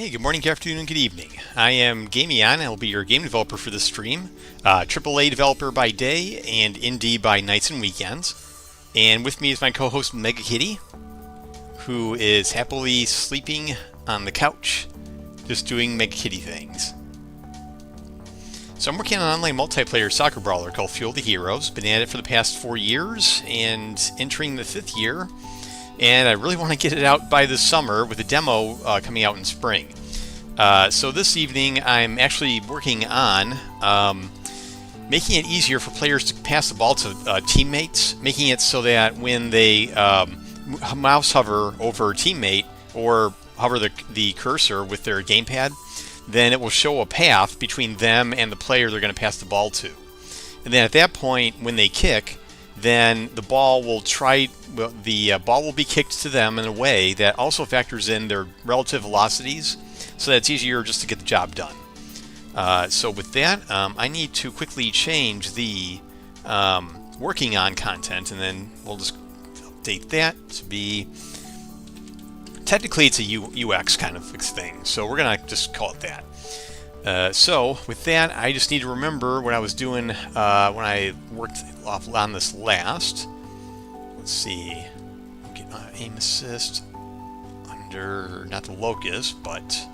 Hey, good morning, good afternoon, and good evening. I am Gamion. I'll be your game developer for this stream. AAA developer by day and indie by nights and weekends. And with me is my co-host Mega Kitty, who is happily sleeping on the couch, just doing Mega Kitty things. So I'm working on an online multiplayer soccer brawler called Fuel the Heroes. Been at it for the past 4 years and entering the 5th year. And I really want to get it out by this summer with a demo coming out in spring. So this evening I'm actually working on making it easier for players to pass the ball to teammates, making it so that when they mouse hover over a teammate or hover the cursor with their gamepad, then it will show a path between them and the player they're going to pass the ball to. And then at that point, when they kick, then the ball will ball will be kicked to them in a way that also factors in their relative velocities, so that it's easier just to get the job done. So with that, I need to quickly change the working on content, and then we'll just update that to be, technically it's a UX kind of thing, so we're gonna just call it that. So with that, I just need to remember what I was doing when I worked off on this last. Let's see, get aim assist under, not the locus, but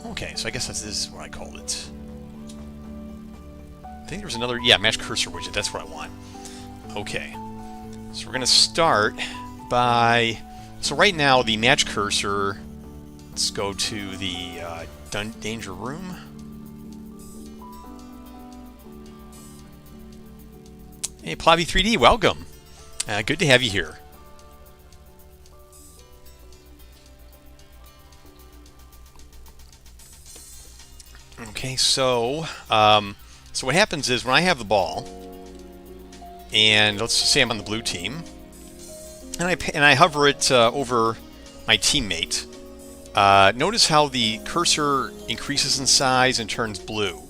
okay, so I guess this is what I called it. I think there's another, match cursor widget, that's what I want. Okay, so we're going to start by, so right now the match cursor, let's go to the danger room. Hey, Plobby3D, welcome. Good to have you here. Okay, so what happens is when I have the ball, and let's just say I'm on the blue team, and I hover it over my teammate. Notice how the cursor increases in size and turns blue.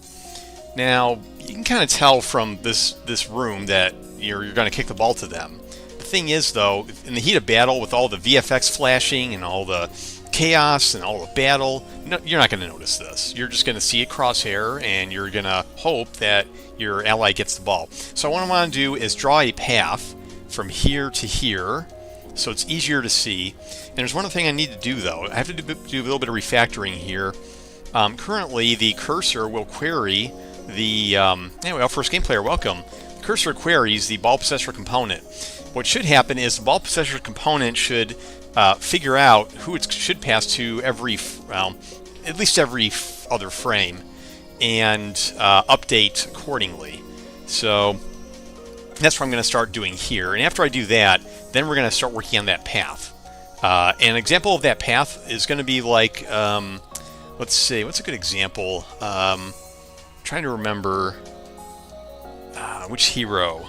Now you can kind of tell from this room that you're going to kick the ball to them. The thing is, though, in the heat of battle, with all the VFX flashing and all the chaos and all the battle, no, you're not going to notice this. You're just going to see a crosshair, and you're going to hope that your ally gets the ball. So what I want to do is draw a path from here to here, so it's easier to see. And there's one other thing I need to do, though. I have to do a little bit of refactoring here. Currently, the cursor will query the... anyway, our first game player, welcome. The cursor queries the ball possessor component. What should happen is the ball possessor component should figure out who it should pass to every, at least every other frame, and update accordingly. So that's what I'm going to start doing here. And after I do that, then we're going to start working on that path. An example of that path is going to be like, let's see, what's a good example? Trying to remember which hero.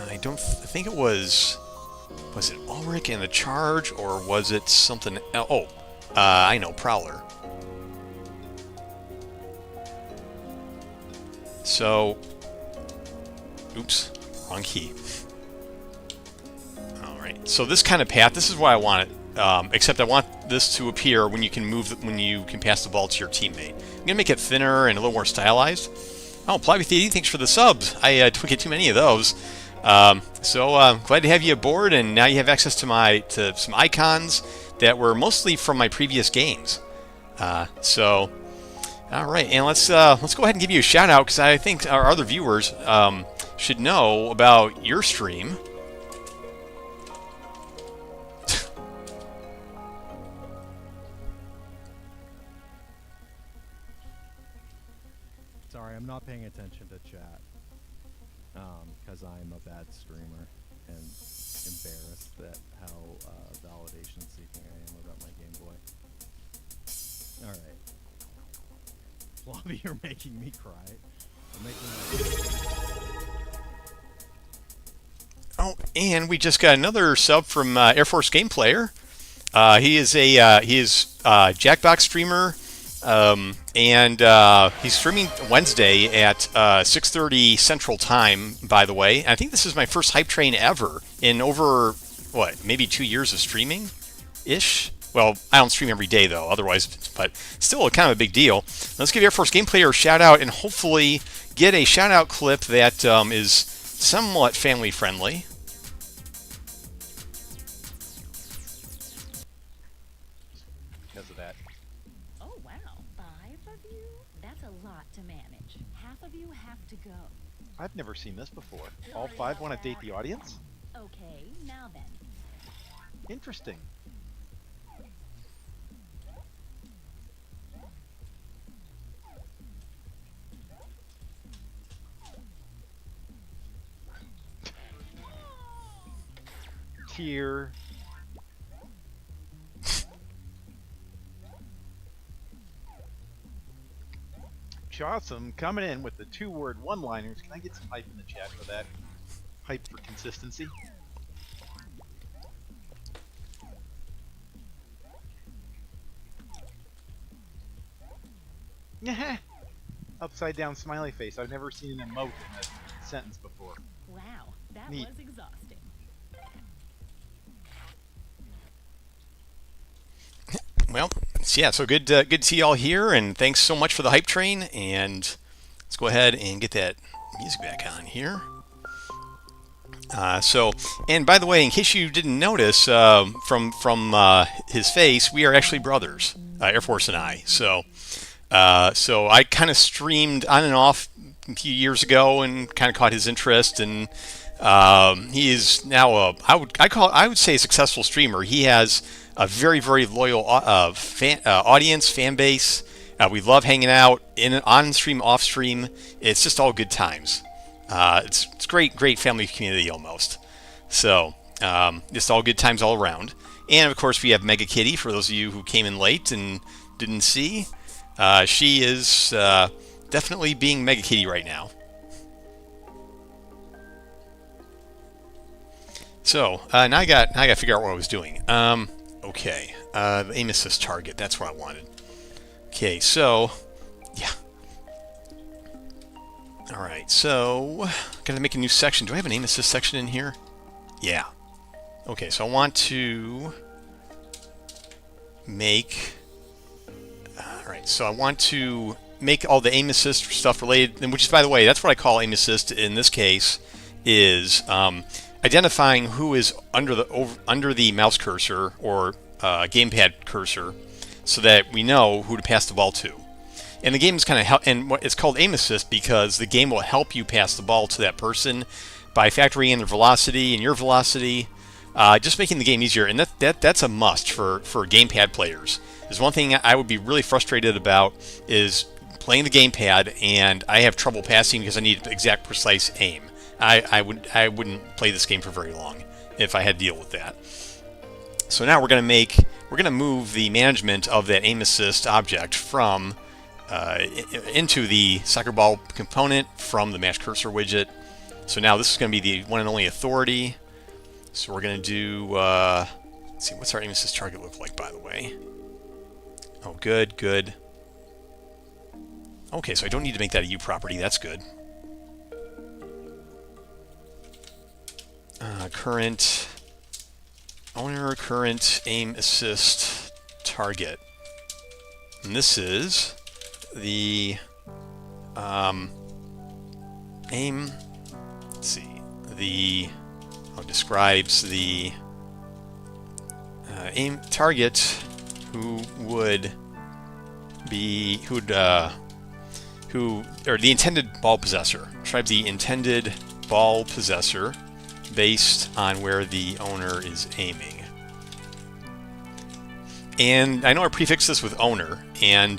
I think it was it Ulrich and the Charge, or was it something else? Oh, I know, Prowler. So, oops, wrong key. Alright, so this kind of path, this is what I want it, except I want this to appear when you can pass the ball to your teammate. I'm going to make it thinner and a little more stylized. Oh, Plobby3D, thanks for the subs. I took it too many of those. So glad to have you aboard, and now you have access to some icons that were mostly from my previous games. So, all right, and let's go ahead and give you a shout out, because I think our other viewers should know about your stream. Sorry, I'm not paying attention to chat. Because I'm a bad streamer and embarrassed at how validation seeking I am about my Game Boy. Alright. Flobby, you're making me cry. Oh, and we just got another sub from Air Force Game Player. He is a Jackbox streamer. And he's streaming Wednesday at 6:30 Central Time, by the way. I think this is my first hype train ever in over, maybe 2 years of streaming-ish? Well, I don't stream every day though, otherwise, but still kind of a big deal. Let's give Air Force Gameplay a shout out and hopefully get a shout out clip that is somewhat family friendly. Because of that. Oh, wow. 5 of you? That's a lot to manage. Half of you have to go. I've never seen this before. All 5 want to date the audience? Okay, now then. Interesting. Tear. Chawsome coming in with the 2-word one-liners. Can I get some hype in the chat for that? Hype for consistency. Upside down smiley face. I've never seen an emote in a sentence before. Wow, that Neat. was exhausting. Well, yeah, so good to see y'all here, and thanks so much for the hype train. And let's go ahead and get that music back on here. And by the way, in case you didn't notice from his face, we are actually brothers, Air Force and I. So I kind of streamed on and off a few years ago and kind of caught his interest, and he is now I would say a successful streamer. He has a very, very loyal audience, fan base. We love hanging out on stream, off stream. It's just all good times. It's great family community almost. So just all good times all around. And of course we have Mega Kitty for those of you who came in late and didn't see. She is definitely being Mega Kitty right now. So now I got to figure out what I was doing. Okay, the aim assist target. That's what I wanted. Okay, so yeah. All right, so gotta make a new section. Do I have an aim assist section in here? Yeah. Okay, so I want to make. All right, so I want to make all the aim assist stuff related, and which is, by the way, that's what I call aim assist in this case, is identifying who is under the mouse cursor or gamepad cursor, so that we know who to pass the ball to. And the game is kind of and it's called aim assist because the game will help you pass the ball to that person by factoring in their velocity and your velocity, just making the game easier. And that's a must for gamepad players. There's one thing I would be really frustrated about is playing the gamepad and I have trouble passing because I need exact precise aim. I wouldn't play this game for very long if I had to deal with that. So now we're gonna move the management of that aim assist object from into the soccer ball component from the match cursor widget. So now this is going to be the one and only authority. So we're going to do. Let's see, what's our aim assist target look like, by the way? Oh, good. Okay, so I don't need to make that a U property. That's good. Current owner, current aim assist target, and this is the aim. Let's see, describes the aim target who or the intended ball possessor. Describes the intended ball possessor based on where the owner is aiming. And I know I prefixed this with owner, and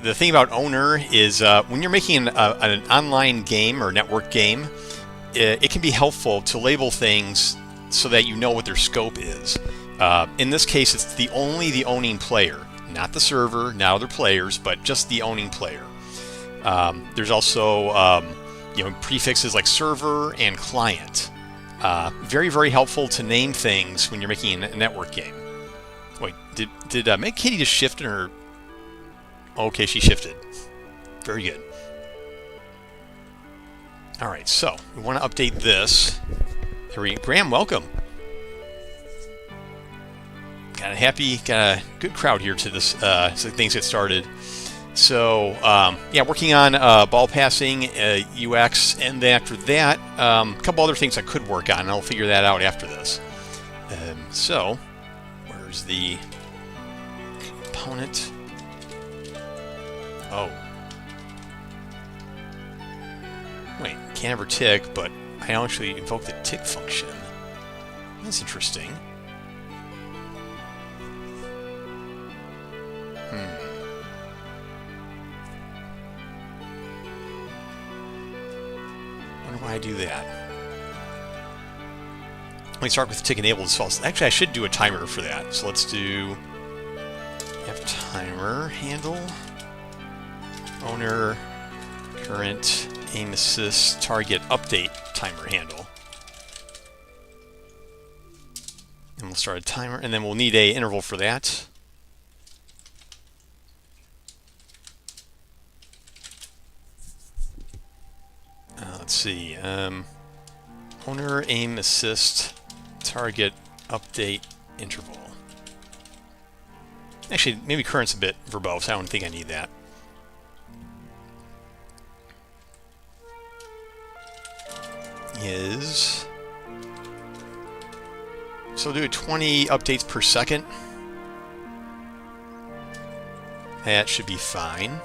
the thing about owner is when you're making an online game or network game, it can be helpful to label things so that you know what their scope is. In this case, it's the owning player, not the server, not other players, but just the owning player. There's also prefixes like server and client. Very, very helpful to name things when you're making a network game. Wait, did Meg Katie just shift in her? Okay, she shifted. Very good. All right, so we want to update this. Graham, welcome. got a good crowd here to this, so things get started. So, yeah, working on ball passing, UX, and then after that, a couple other things I could work on, and I'll figure that out after this. So, where's the component? Oh. Wait, can't ever tick, but I actually invoke the tick function. That's interesting. Wonder why I do that. Let me start with tick enabled as false. Actually, I should do a timer for that. So let's do have timer handle, owner, current, aim assist, target, update timer handle. And we'll start a timer, and then we'll need a interval for that. Let's see. Owner, aim, assist, target, update, interval. Actually, maybe current's a bit verbose. I don't think I need that. Is so do 20 updates per second. That should be fine.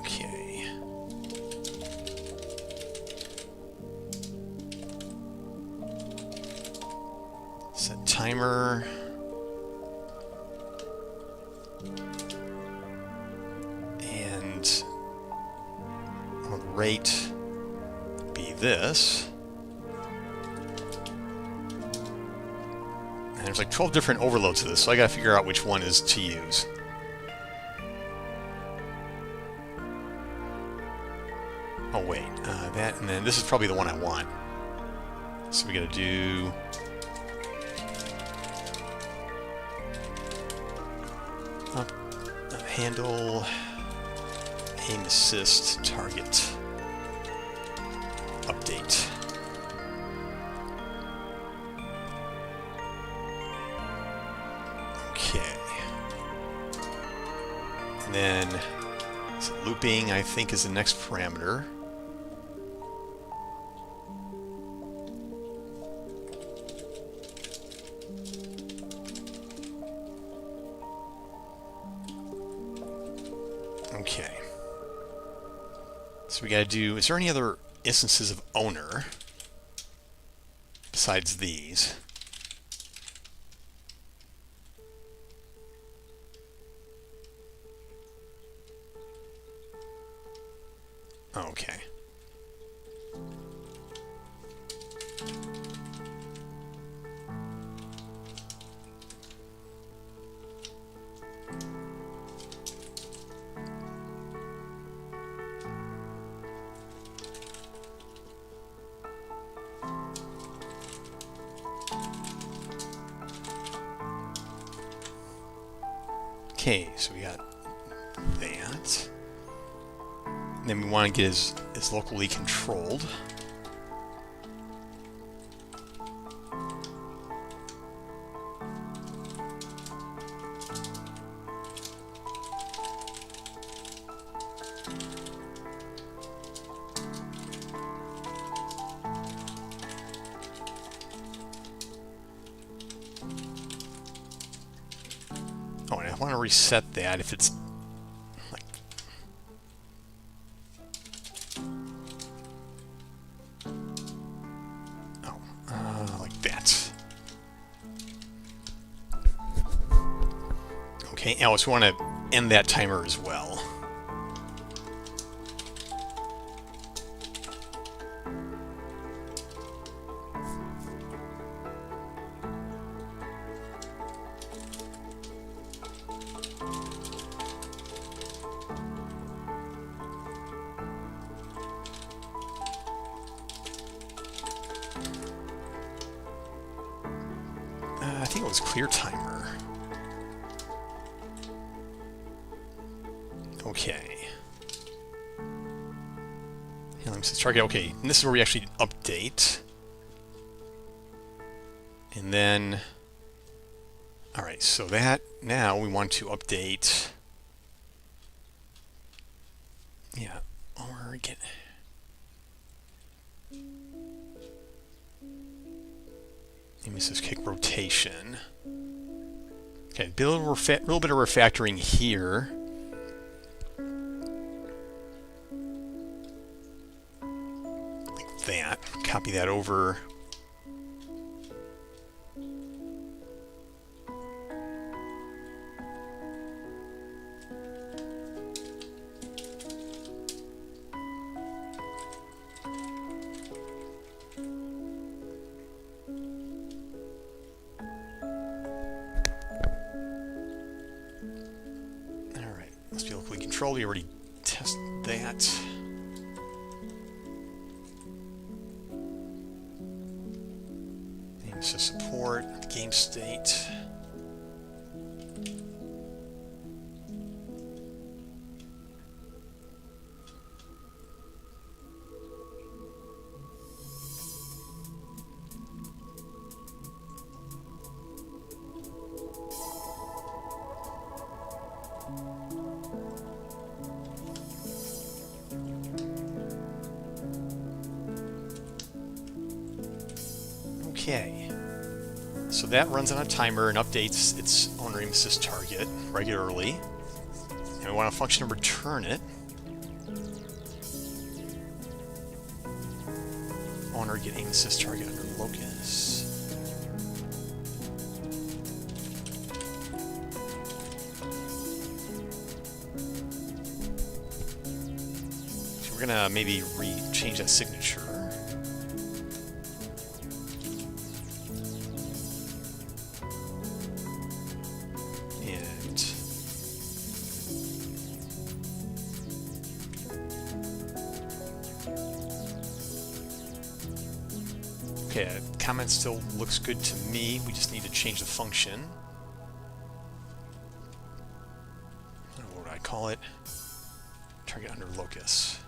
Okay. Set timer. Rate be this. And there's like 12 different overloads of this, so I gotta figure out which one is to use. Oh wait, that, and then this is probably the one I want. So we gotta do handle, aim assist, target, update. Okay. And then so looping, I think, is the next parameter. Okay. So we gotta do, is there any other instances of owner besides these? Okay. Okay, so we got that. And then we want to get as locally controlled. Oh, and I want to reset that if it's like... Oh, like that. Okay, now we want to end that timer as well. I think it was clear timer. Okay. And let me see, target, okay, and this is where we actually update. And then, all right, so that, now we want to update, yeah, or get, this is kick rotation. Okay, a little bit of refactoring here. Like that. Copy that over. Must be locally controlled. We already tested that. Name says support, game state. Okay, so that runs on a timer and updates its owner aim assist target regularly. And we want a function to return it. Owner get aim assist target under locus. So we're gonna maybe change that signature. Okay, comment still looks good to me. We just need to change the function. What would I call it? Target under locus.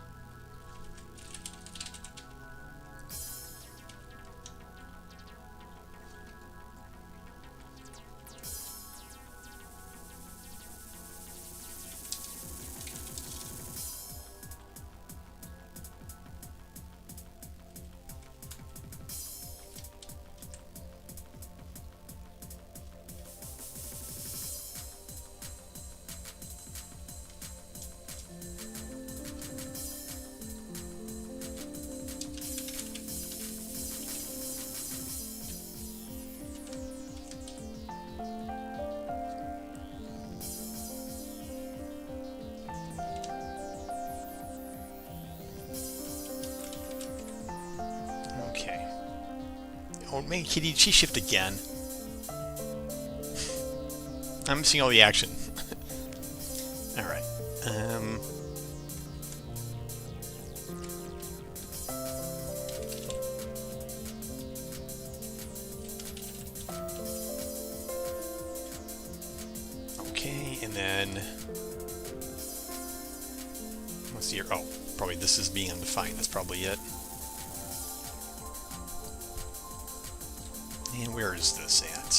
Oh, man, Kitty, did she shift again? I'm missing all the action. Alright. Okay, and then... let's see here. Oh, probably this is being undefined. That's probably it. And where is this at?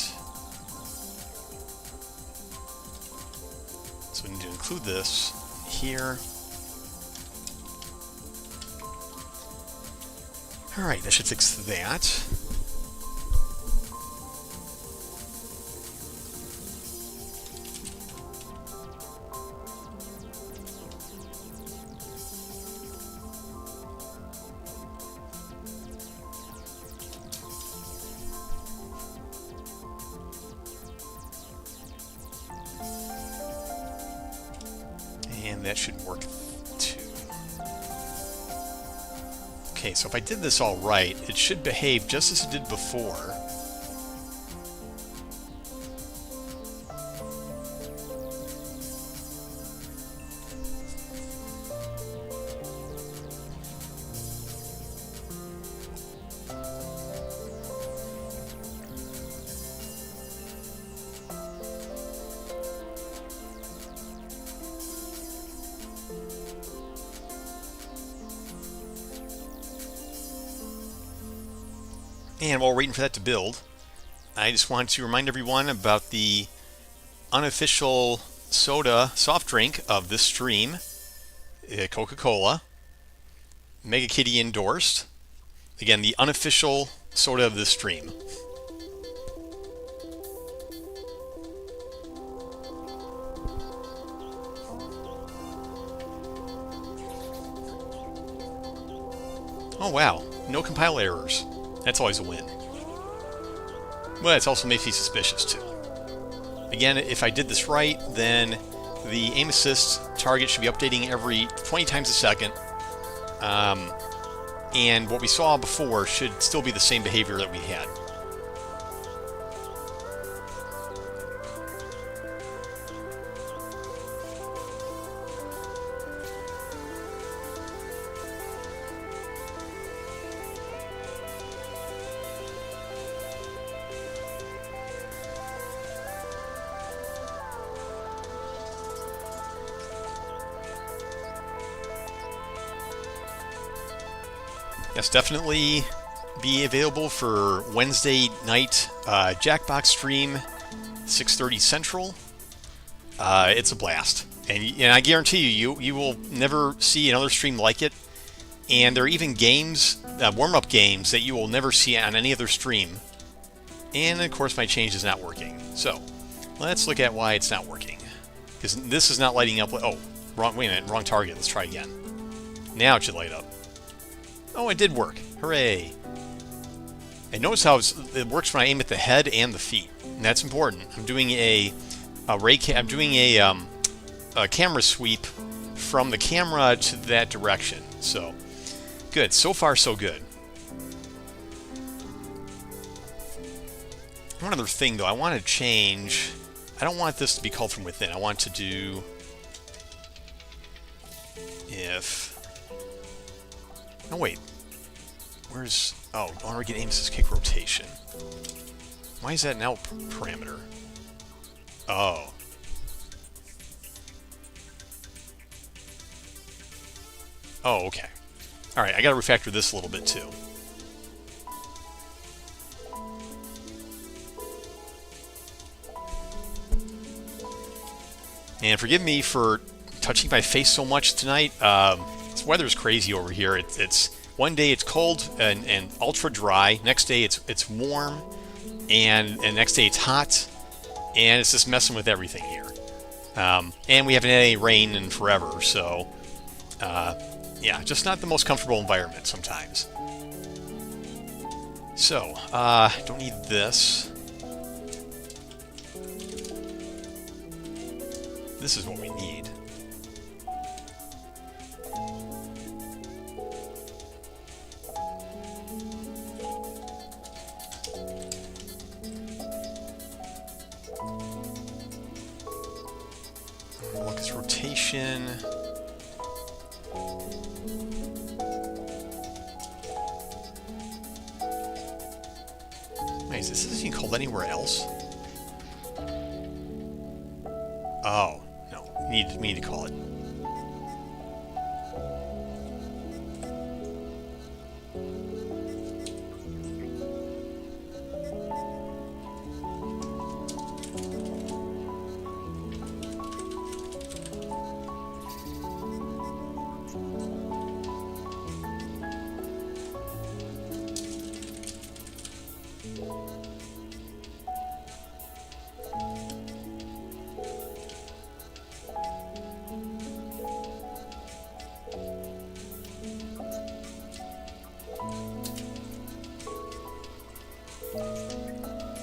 So we need to include this here. Alright, that should fix that. And that should work too. Okay, so if I did this all right, it should behave just as it did before. And while we're waiting for that to build, I just want to remind everyone about the unofficial soda soft drink of this stream, Coca-Cola, Mega Kitty endorsed. Again, the unofficial soda of this stream. Oh wow, no compile errors. That's always a win. Well, it also makes me suspicious too. Again, if I did this right, then the aim assist target should be updating every 20 times a second. And what we saw before should still be the same behavior that we had. Yes, definitely be available for Wednesday night Jackbox stream, 6:30 Central. It's a blast, and I guarantee you will never see another stream like it. And there are even games, warm-up games that you will never see on any other stream. And of course, my change is not working. So let's look at why it's not working. Because this is not lighting up. Oh, wrong. Wait a minute, wrong target. Let's try again. Now it should light up. Oh, it did work. Hooray. And notice how it works when I aim at the head and the feet. And that's important. I'm doing a camera sweep from the camera to that direction. So, good. So far, so good. One other thing, though. I want to change... I don't want this to be called from within. I want to do... If... Oh, wait. Where's... Oh, I want to get aim assist kick rotation. Why is that now parameter? Oh. Oh, okay. Alright, I gotta refactor this a little bit, too. And forgive me for touching my face so much tonight. This weather's crazy over here. It's one day it's cold and ultra dry. Next day it's warm, and next day it's hot, and it's just messing with everything here. And we haven't had any rain in forever, so yeah, just not the most comfortable environment sometimes. So don't need this. This is what we need. Locus rotation. Wait, is this isn't called anywhere else? Oh, no. We need to call it.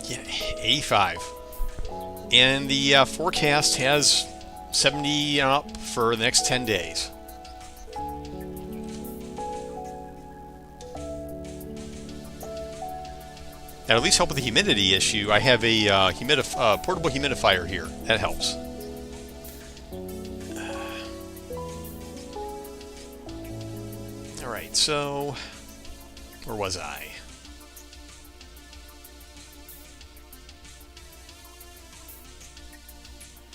Yeah, 85. And the forecast has 70 up for the next 10 days. That'll at least help with the humidity issue. I have a portable humidifier here. That helps. Alright, so... where was I?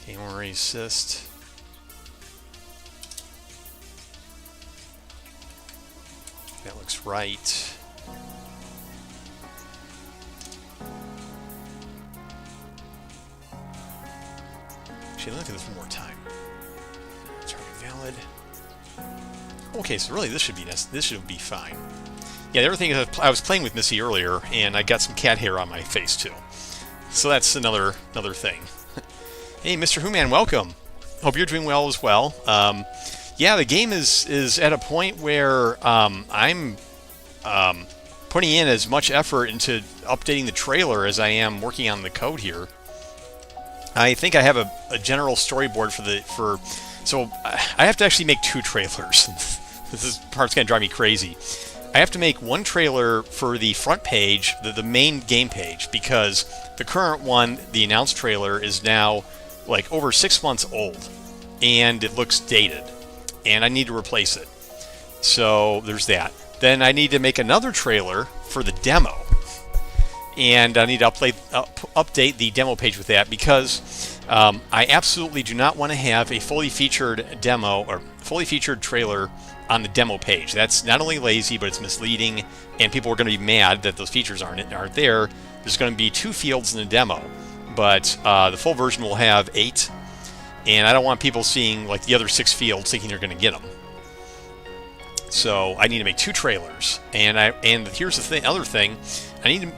Gamer assist. That looks right. Actually, look at this one more time. Target valid. Okay, so really this should be fine. Yeah, the other thing is I was playing with Missy earlier, and I got some cat hair on my face too. So that's another thing. Hey, Mr. Who-Man, welcome. Hope you're doing well as well. Yeah, the game is at a point where I'm putting in as much effort into updating the trailer as I am working on the code here. I think I have a general storyboard so I have to actually make 2 trailers. This part's gonna drive me crazy. I have to make one trailer for the front page, the main game page, because the current one, the announced trailer, is now like over 6 months old, and it looks dated, and I need to replace it. So there's that. Then I need to make another trailer for the demo, and I need to update the demo page with that, because I absolutely do not want to have a fully featured demo or fully featured trailer on the demo page. That's not only lazy, but it's misleading, and people are going to be mad that those features aren't there. There's going to be 2 fields in the demo, but the full version will have 8, and I don't want people seeing like the other 6 fields thinking they're going to get them. So I need to make 2 trailers, and here's the other thing,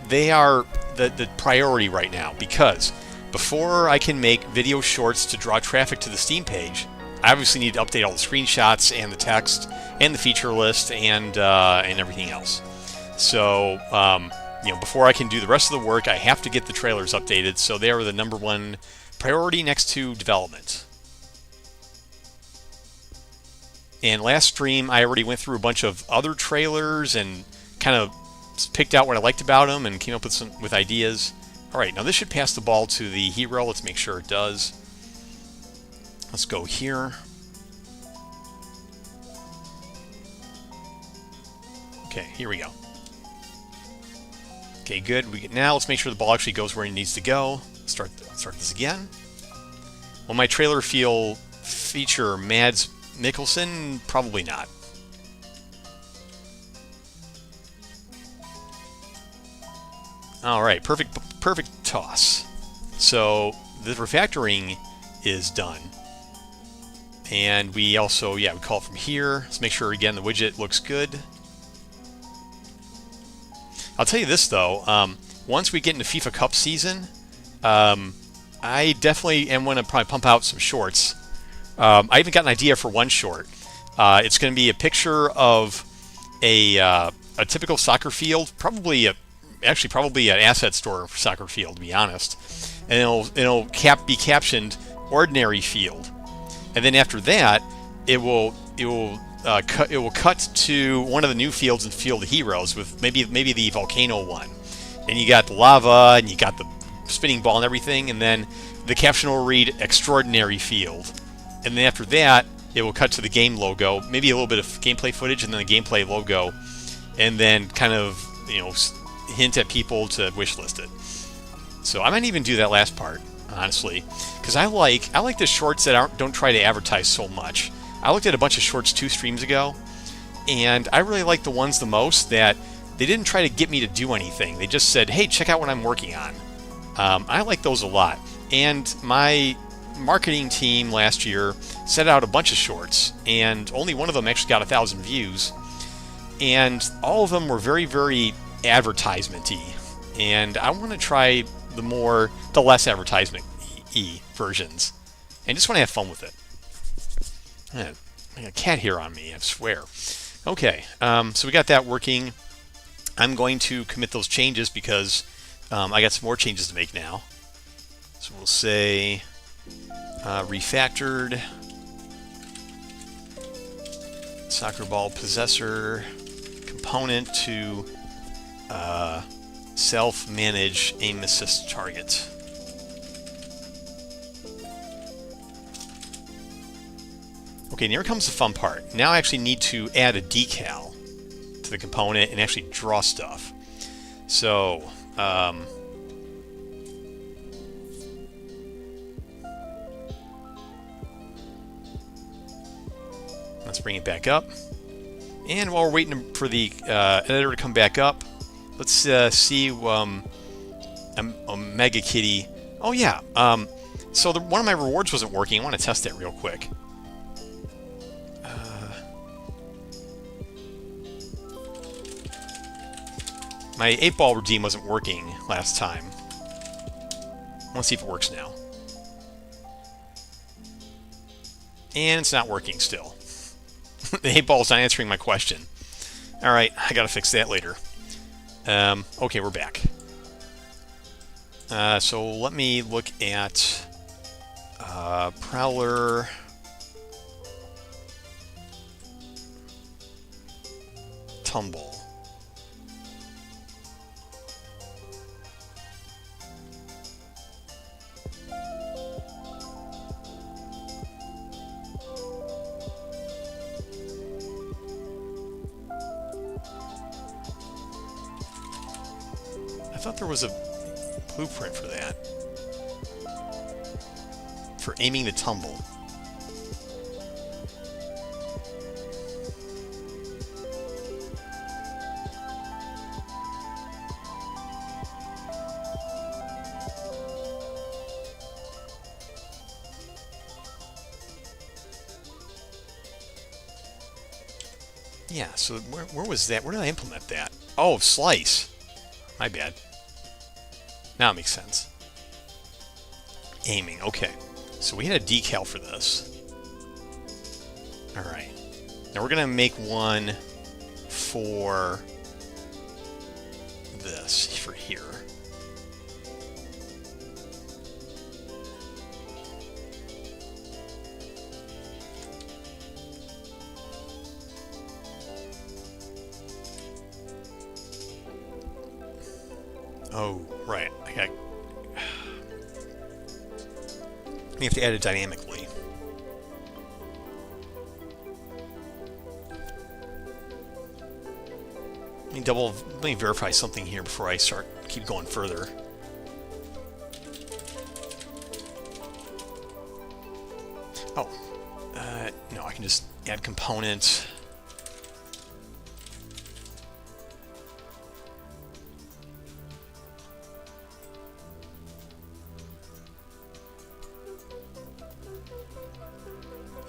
they are the priority right now, because before I can make video shorts to draw traffic to the Steam page, I obviously need to update all the screenshots and the text and the feature list and everything else. So before I can do the rest of the work, I have to get the trailers updated. So they are the #1 priority next to development. And last stream, I already went through a bunch of other trailers and kind of picked out what I liked about them and came up with ideas. All right, now this should pass the ball to the hero. Let's make sure it does. Let's go here. Okay, here we go. Okay, good. Now let's make sure the ball actually goes where it needs to go. Start this again. Will my trailer feature Mads Mikkelsen? Probably not. All right, perfect toss. So the refactoring is done. And we also, we call it from here. Let's make sure, again, the widget looks good. I'll tell you this, though. Once we get into FIFA Cup season, I definitely am going to probably pump out some shorts. I even got an idea for one short. It's going to be a picture of a typical soccer field, probably an asset store for soccer field, to be honest. And it'll be captioned "Ordinary Field." And then after that, it will cut to one of the new fields in Field of Heroes, with maybe the volcano one, and you got the lava and you got the spinning ball and everything, and then the caption will read "Extraordinary Field," and then after that, it will cut to the game logo, maybe a little bit of gameplay footage, and then the gameplay logo, and then kind of hint at people to wishlist it. So I might even do that last part, honestly, because I like the shorts that don't try to advertise so much. I looked at a bunch of shorts 2 streams ago, and I really like the ones the most that they didn't try to get me to do anything. They just said, "Hey, check out what I'm working on." I like those a lot. And my marketing team last year set out a bunch of shorts, and only one of them actually got 1,000 views, and all of them were very, very advertisement-y. And I want to try the less advertisement-y versions, and just want to have fun with it. I got a cat here on me, I swear. Okay, so we got that working. I'm going to commit those changes because I got some more changes to make now. So we'll say refactored soccer ball possessor component to self-manage aim assist target. Okay, and here comes the fun part. Now I actually need to add a decal to the component and actually draw stuff. So, let's bring it back up. And while we're waiting for the editor to come back up, let's see Omega Kitty. Oh yeah, So one of my rewards wasn't working. I want to test that real quick. My 8-ball redeem wasn't working last time. Let's see if it works now. And it's not working still. The 8-ball's not answering my question. Alright, I gotta fix that later. Okay, we're back. So let me look at Prowler. Tumble. I thought there was a blueprint for that. For aiming the tumble. Yeah, so where was that? Where did I implement that? Oh, slice. My bad. Now it makes sense. Aiming, okay. So we had a decal for this. Alright. Now we're going to make one for this, for here. Oh, right. You have to add it dynamically. Let me verify something here before I keep going further. Oh, no, I can just add component.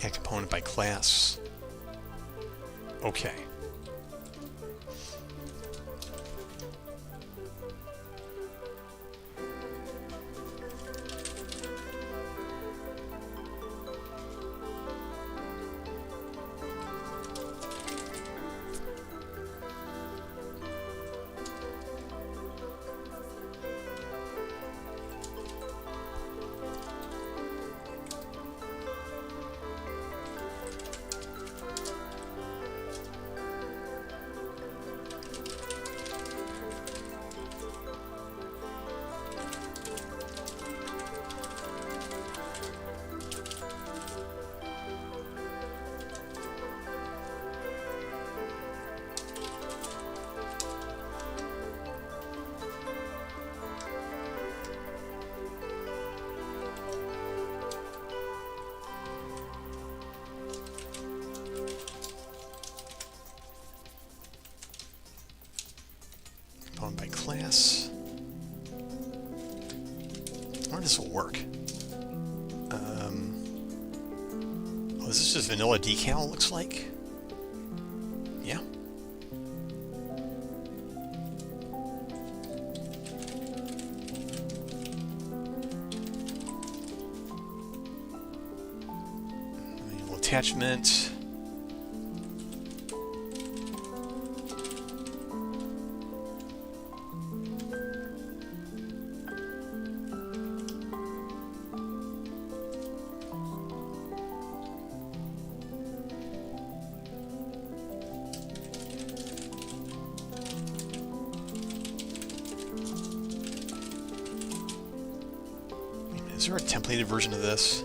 Add component by class. Okay. Component by class. I wonder if this will work. Oh, this is just vanilla decal, looks like. Yeah. Manual attachment. Is there a templated version of this?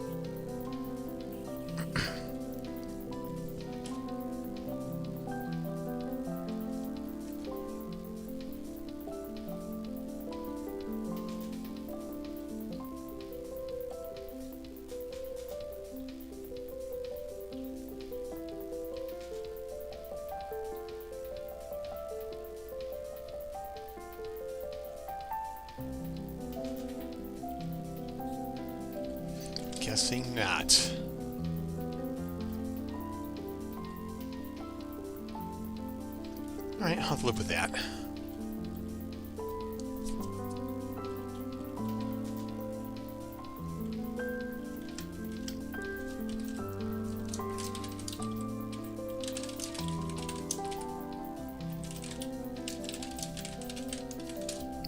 Guessing not. Alright, I'll have to live with that.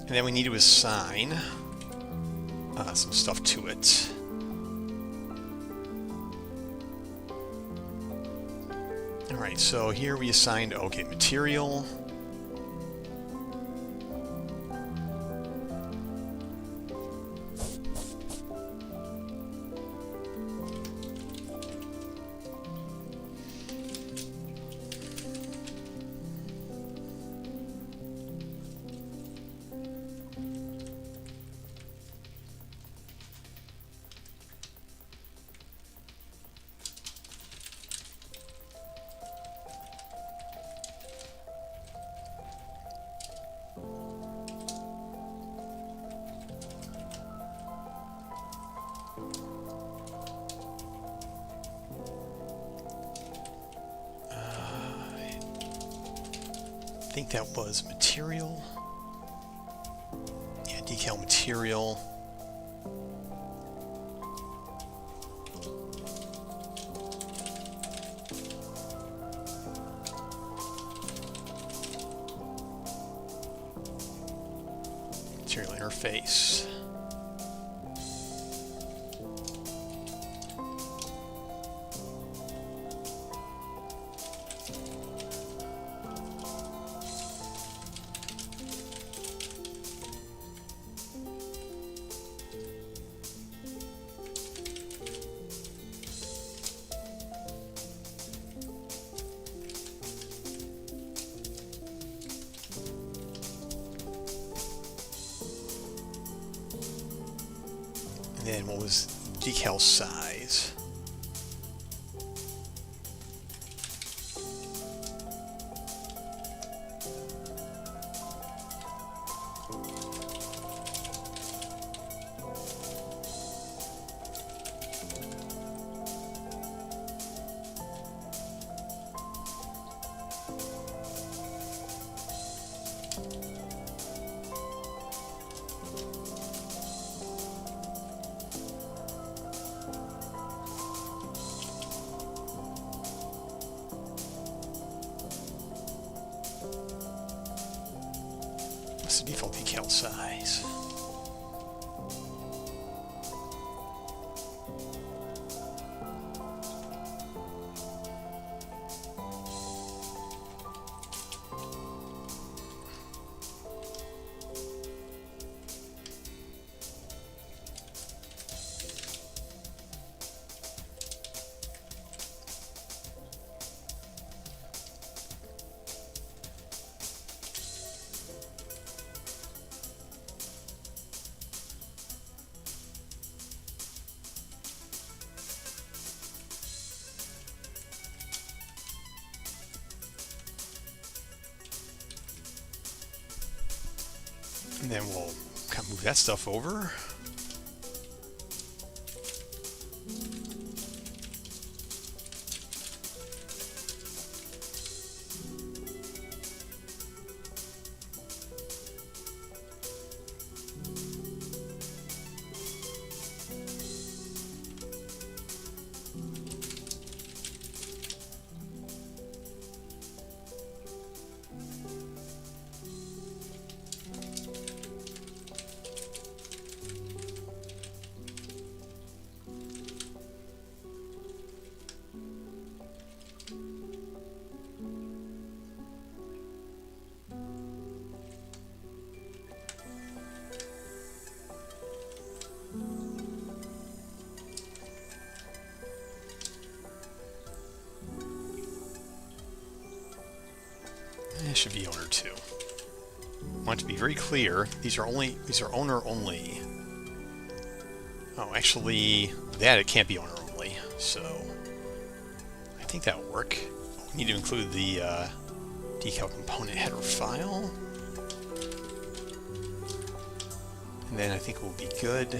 And then we need to assign some stuff to it. Alright, so here we assigned, okay, material. I think that was material. Yeah, decal material. Material interface. And then what was decal size? What's the default decal size? And then we'll kind of move that stuff over. It should be owner 2. I want to be very clear. These are owner only. Oh, actually, that it can't be owner only. So I think that'll work. We need to include the decal component header file, and then I think we'll be good.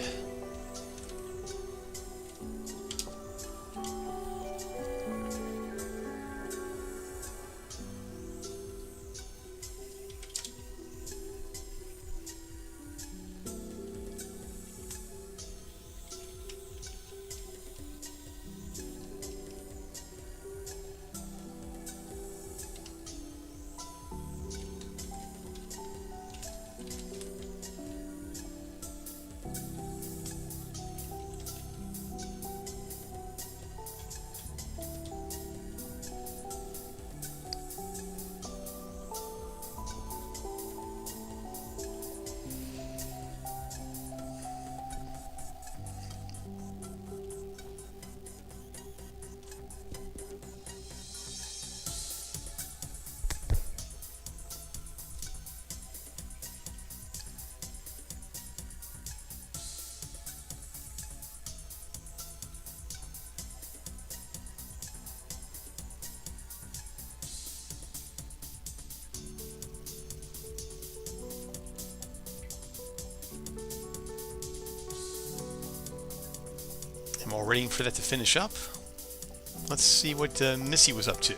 While waiting for that to finish up, let's see what Missy was up to.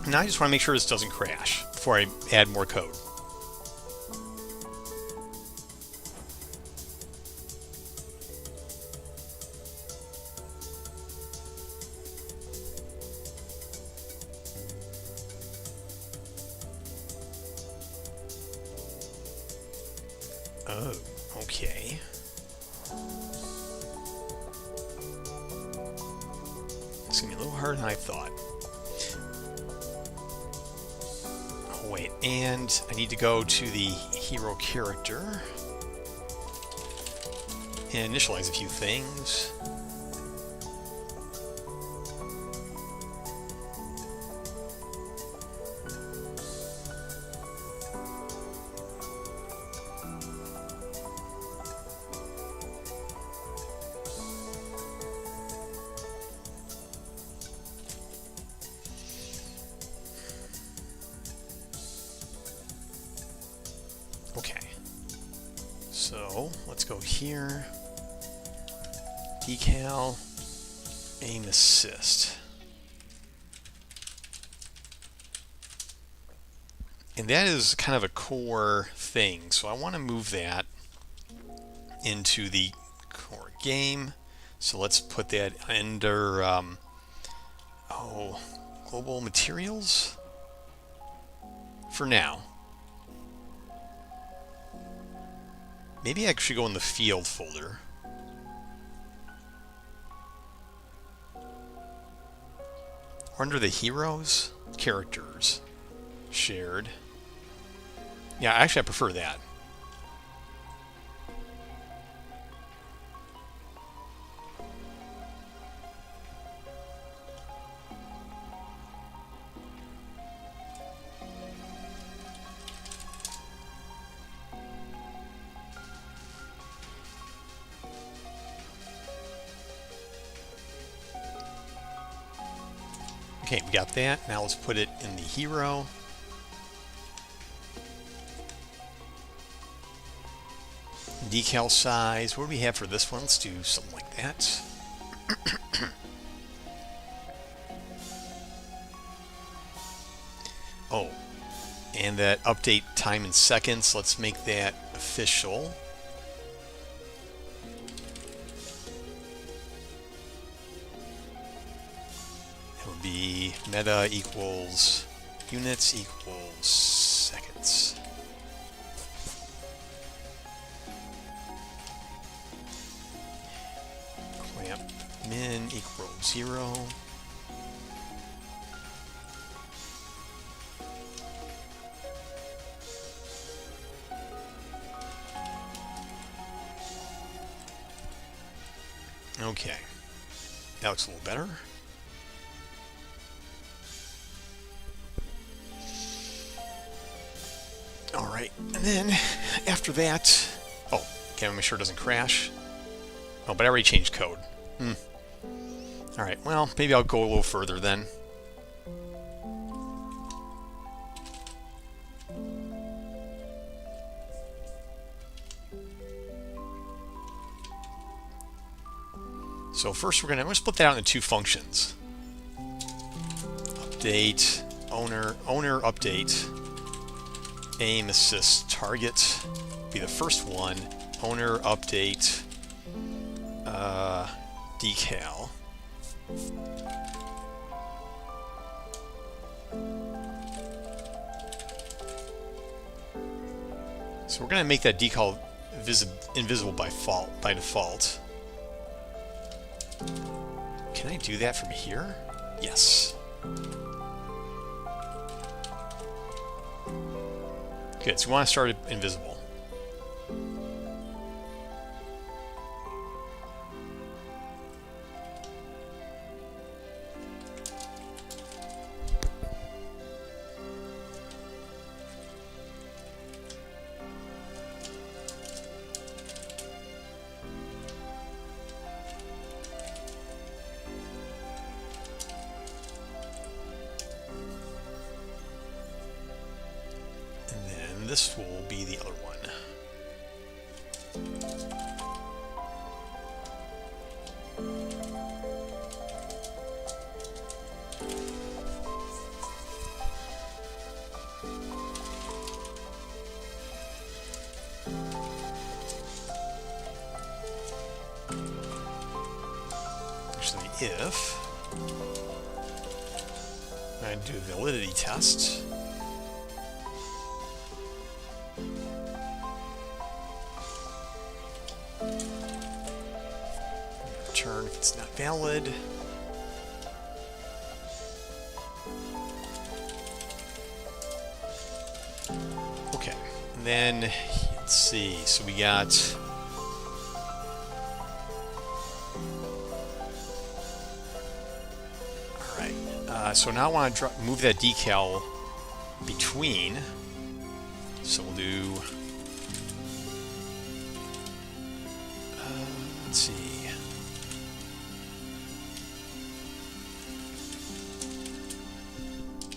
Now I just want to make sure this doesn't crash before I add more code. Oh, okay. It's going to be a little harder than I thought. Oh, wait, and I need to go to the hero character and initialize a few things. Okay, so let's go here, decal, aim assist. And that is kind of a core thing, so I want to move that into the core game. So let's put that under, global materials for now. Maybe I should go in the field folder. Or under the heroes, characters, shared. Yeah, actually I prefer that. Okay, we got that. Now let's put it in the hero. Decal size. What do we have for this one? Let's do something like that. Oh, and that update time in seconds. Let's make that official. Be meta equals units equals seconds. Clamp min equals 0. Okay, that looks a little better. Alright, and then after that, oh, okay, make sure it doesn't crash. Oh, but I already changed code. Alright, well, maybe I'll go a little further then. So first we're gonna split that out into two functions. Update, owner update. Aim assist target be the first one. Owner update decal. So we're going to make that decal invisible by default. Can I do that from here? Yes. Good, so we want to start it invisible. this will be the other one. Actually, if I do a validity test. Return if it's not valid. Okay, and then let's see. So we got. So now I want to move that decal between. So we'll do. Let's see.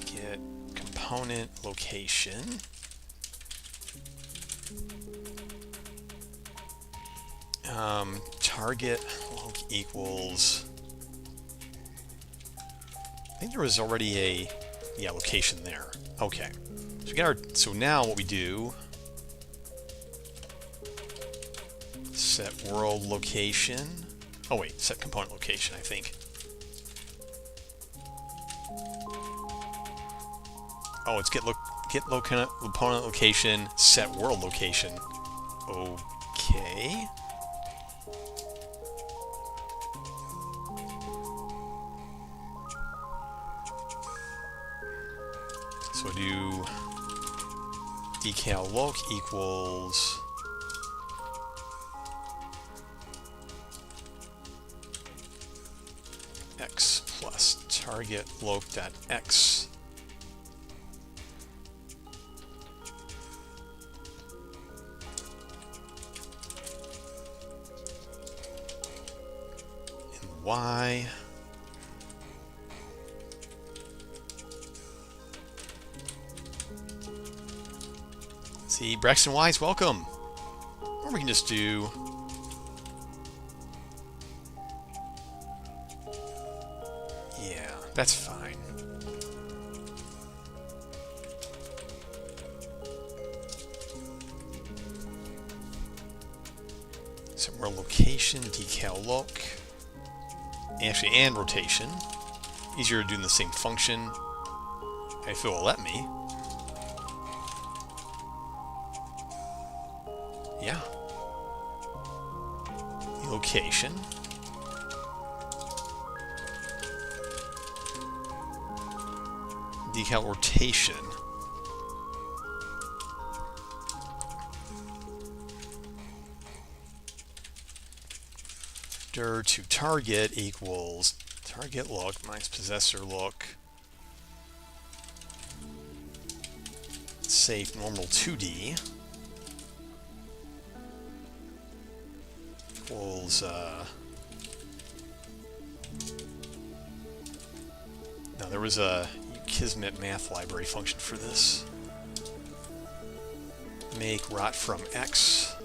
Get component location. Target equals. I think there was already a location there. Okay. So we got our. So now what we do. Set world location. Oh wait, set component location, I think. Oh, it's get component location, set world location. Okay. So do decal loc equals x plus target loc dot x. And y. See, Braxton Wise, welcome. Or we can just do. Yeah, that's fine. Somewhere location, decal loc. Actually, and rotation. Easier to do in the same function. If it will let me. Yeah. Location. Decal rotation. Dir to target equals target loc minus possessor loc. Safe normal 2D. Equals no, there was a Kismet math library function for this. Make rot from X.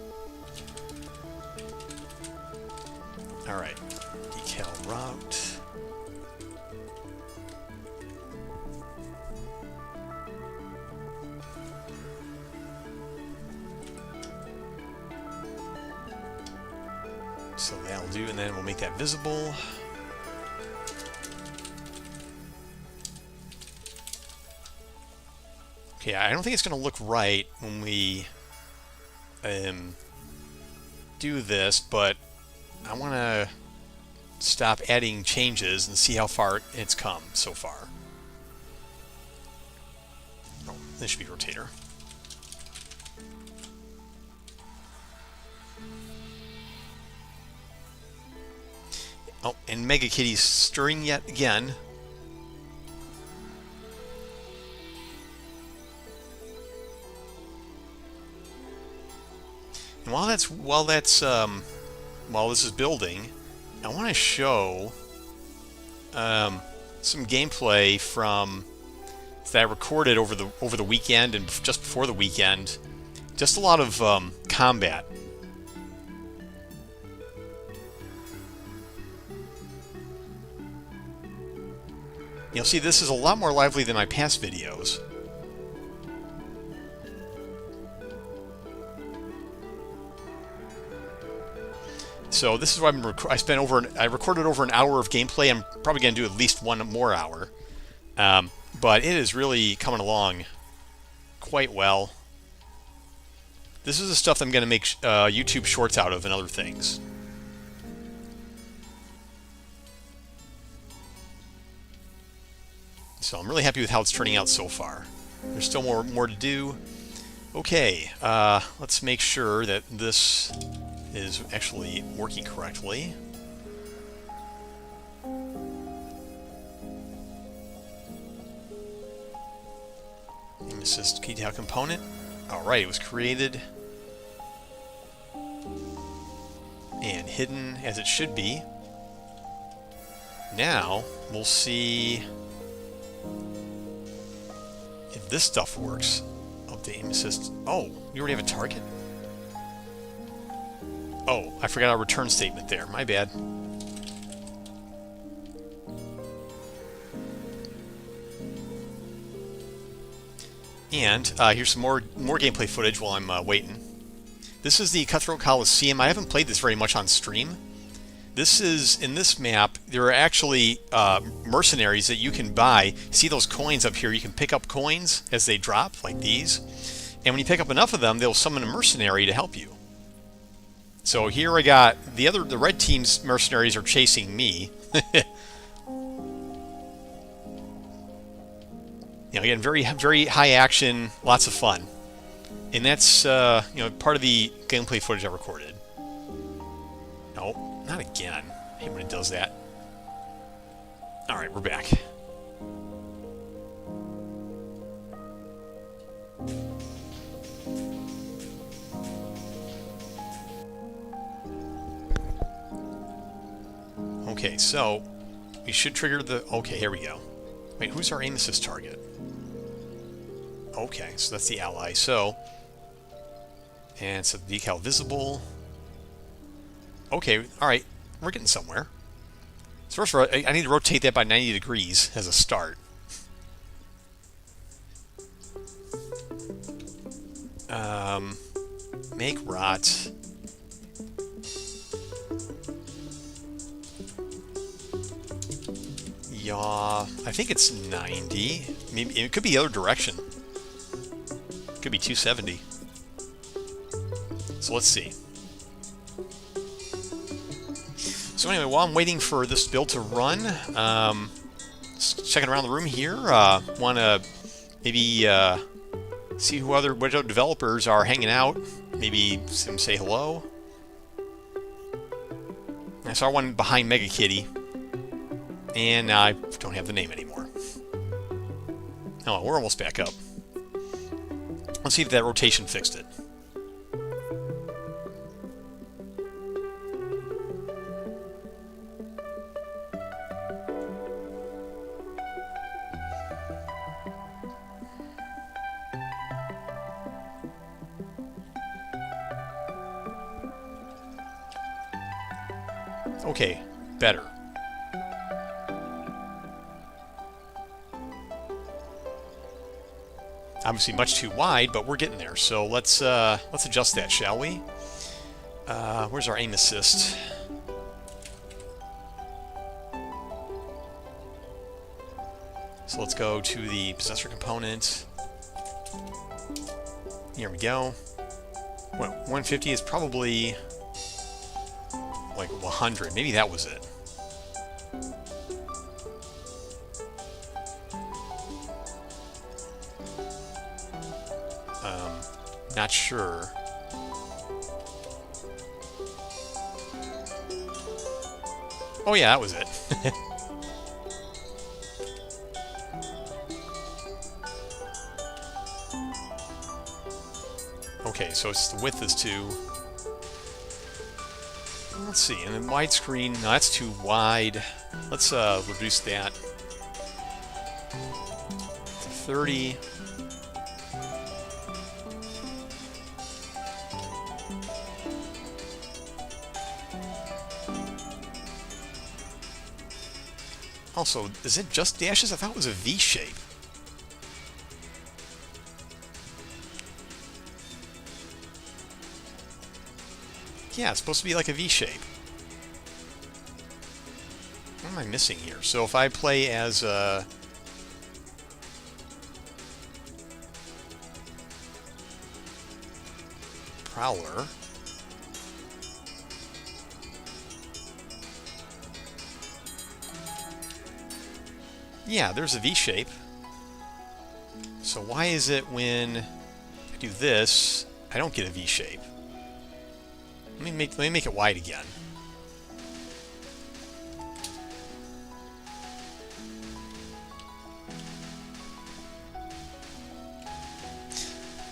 Alright, decal route. So that'll do, and then we'll make that visible. Okay, I don't think it's going to look right when we do this, but I want to stop adding changes and see how far it's come so far. Oh, this should be rotator. Oh, and Mega Kitty's stirring yet again. And while this is building, I want to show some gameplay from that I recorded over the weekend and just before the weekend. Just a lot of combat. You'll see this is a lot more lively than my past videos. So this is what I recorded over an hour of gameplay. I'm probably going to do at least one more hour. But it is really coming along quite well. This is the stuff I'm going to make YouTube shorts out of and other things. So I'm really happy with how it's turning out so far. There's still more to do. Okay, let's make sure that this is actually working correctly. Aim assist detail component. Alright, it was created and hidden as it should be. Now we'll see if this stuff works. Update aim assist. Oh, we already have a target? Oh, I forgot our return statement there. My bad. And here's some more gameplay footage while I'm waiting. This is the Cutthroat Coliseum. I haven't played this very much on stream. This is, in this map, there are actually mercenaries that you can buy. See those coins up here? You can pick up coins as they drop, like these. And when you pick up enough of them, they'll summon a mercenary to help you. So here I got the red team's mercenaries are chasing me. You know, again, very high action, lots of fun, and that's part of the gameplay footage I recorded. No, not again. I hate when it does that. All right, we're back. Okay, so we should trigger the... Okay, here we go. Wait, who's our aim assist target? Okay, so that's the ally. So, and so decal visible. Okay, alright, we're getting somewhere. So first of all, I need to rotate that by 90 degrees as a start. Make rot. Yaw. I think it's 90. Maybe it could be the other direction. It could be 270. So let's see. So anyway, while I'm waiting for this build to run, just checking around the room here. Want to maybe see which other developers are hanging out. Maybe say hello. I saw one behind Mega Kitty. And now I don't have the name anymore. Oh, we're almost back up. Let's see if that rotation fixed it. Okay, better. Obviously much too wide, but we're getting there. So let's adjust that, shall we? Where's our aim assist? So let's go to the possessor component. Here we go. Well, 150 is probably like 100. Maybe that was it. Not sure. Oh yeah, that was it. Okay, so it's the width is 2. Let's see, and then widescreen, no, that's too wide. Let's reduce that to 30. Also, is it just dashes? I thought it was a V shape. Yeah, it's supposed to be like a V shape. What am I missing here? So if I play as brawler, yeah, there's a V shape. So why is it when I do this, I don't get a V shape? Let me make it wide again.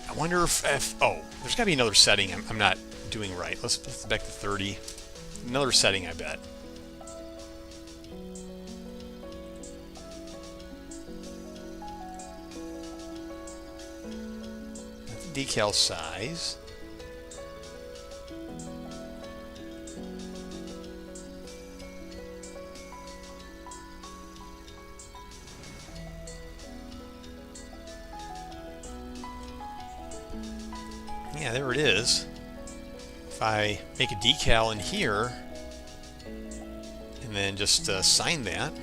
I wonder if oh, there's got to be another setting I'm not doing right. Let's put it back to 30. Another setting, I bet. Decal size. Yeah, there it is. If I make a decal in here and then just sign that.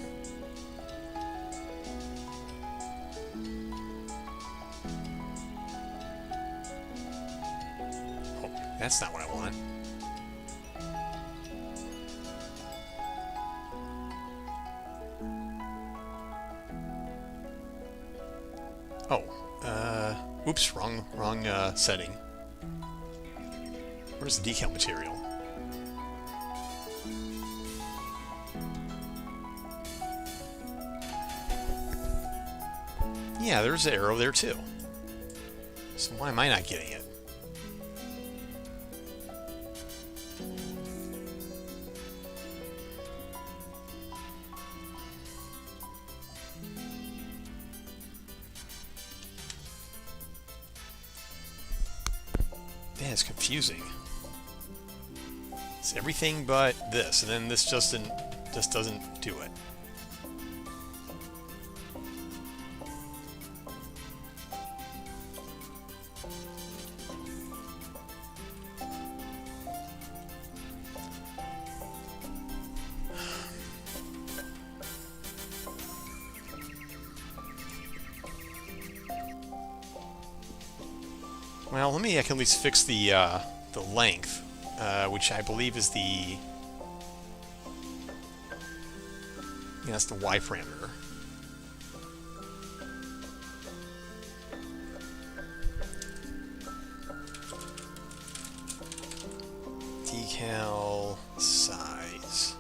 Oh, that's not what I want. Oh, oops, wrong setting. Where's the decal material? Yeah, there's the arrow there too. So why am I not getting it? That is confusing. It's everything but this, and then this just doesn't do it. Well, I can at least fix the length, which I believe is the that's the Y parameter. Decal size.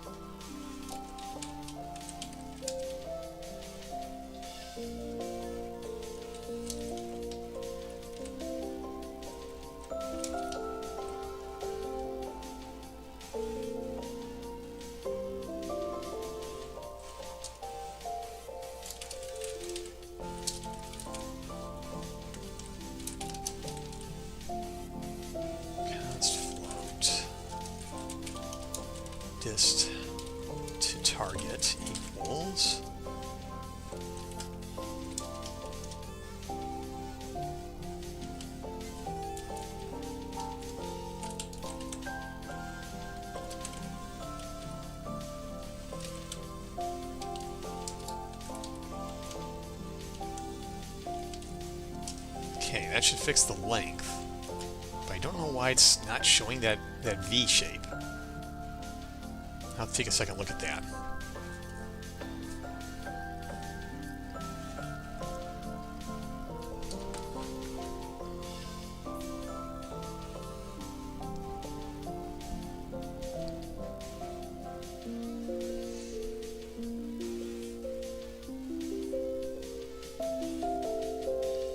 Dist to target equals okay, that should fix the length. But I don't know why it's not showing that V shape. I'll take a second look at that.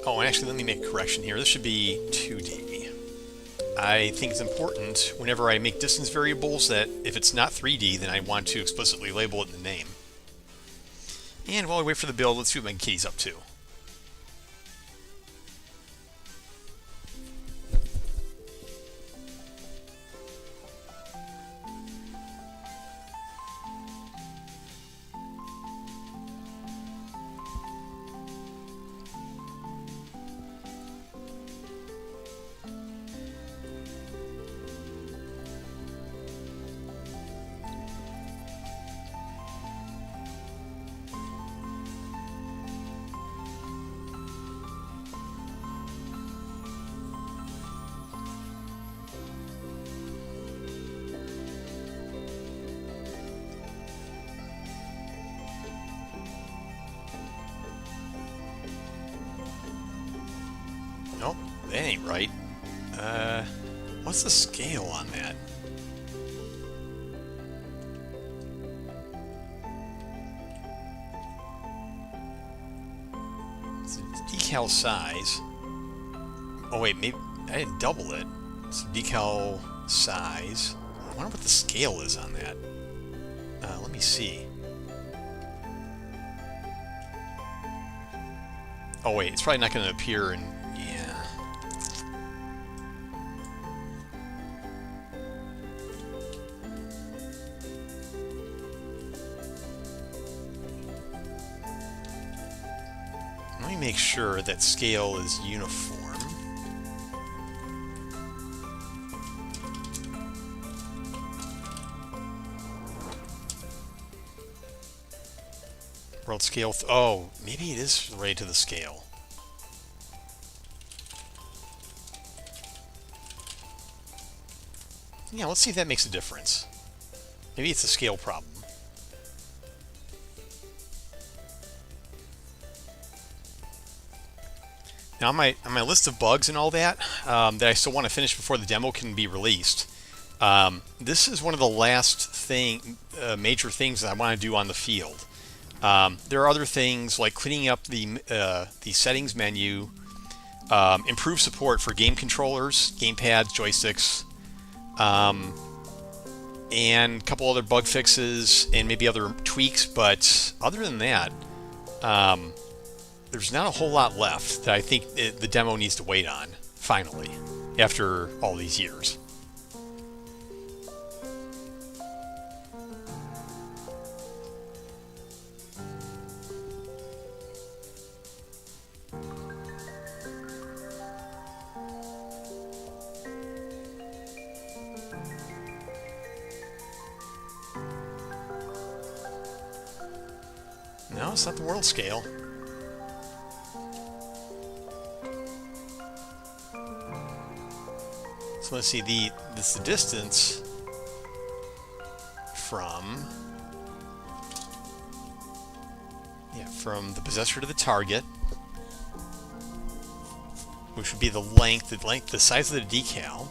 Oh, and actually, let me make a correction here. This should be 2D. I think it's important whenever I make distance variables that if it's not 3D, then I want to explicitly label it in the name. And while we wait for the build, let's see what my kitty's up to. that ain't right. What's the scale on that? It's decal size. Oh wait, maybe I didn't double it. It's decal size. I wonder what the scale is on that. Let me see. Oh wait, it's probably not going to appear in... Yeah. Let me make sure that scale is uniform. World scale. Oh, maybe it is related to the scale. Yeah, let's see if that makes a difference. Maybe it's a scale problem. Now on my list of bugs and all that that I still want to finish before the demo can be released. This is one of the last major things that I want to do on the field. There are other things like cleaning up the settings menu, improve support for game controllers, gamepads, joysticks, and a couple other bug fixes and maybe other tweaks. But other than that, there's not a whole lot left that I think the demo needs to wait on, finally, after all these years. No, it's not the world scale. So let's see, this is the distance from the possessor to the target, which would be the length, the size of the decal.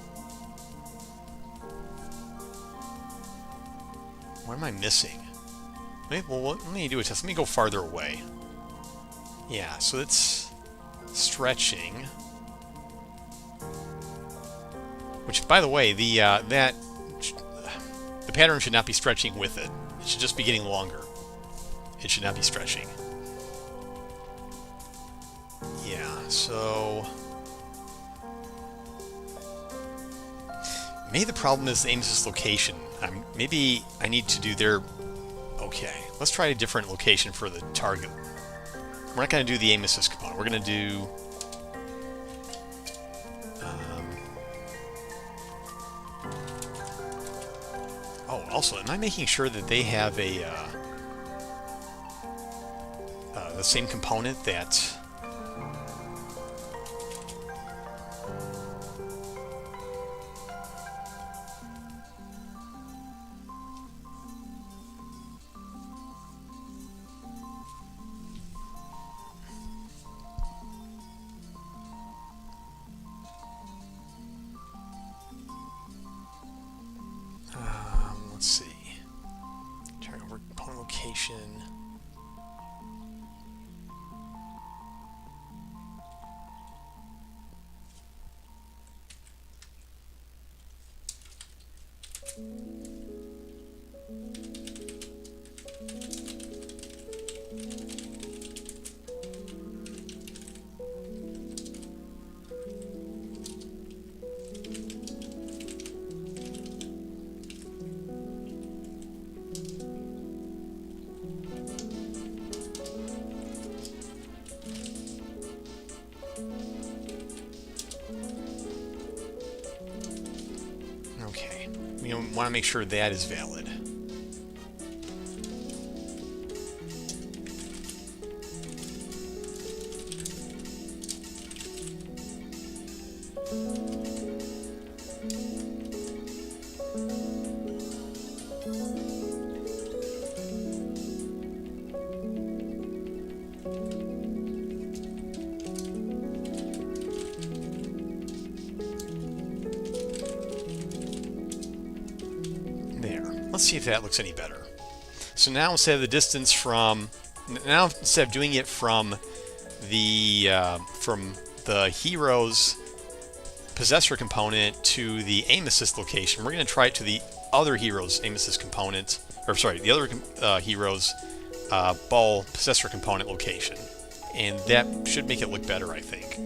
What am I missing? Well, let me do a test. Let me go farther away. Yeah, so it's stretching. Which, by the way, the pattern should not be stretching with it. It should just be getting longer. It should not be stretching. Yeah, so maybe the problem is the aim's location. Maybe I need to do their... Okay, let's try a different location for the target. We're not going to do the aim assist component. We're going to do... Oh, also, am I making sure that they have the same component that... let's see. Turn over component location. Okay, we want to make sure that is valid. let's see if that looks any better. So now instead of the distance from, now instead of doing it from the hero's possessor component to the aim assist location, we're going to try it to the other hero's aim assist component, or sorry, the other hero's ball possessor component location. And that should make it look better, I think.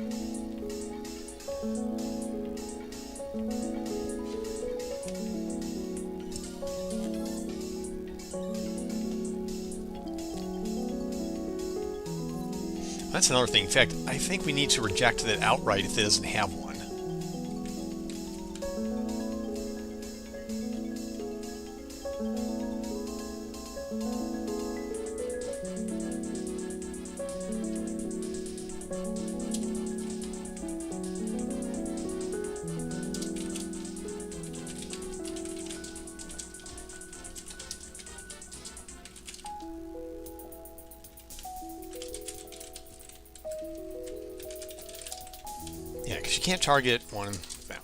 That's another thing. In fact, I think we need to reject that outright if it doesn't have one. Yeah, because you can't target one without.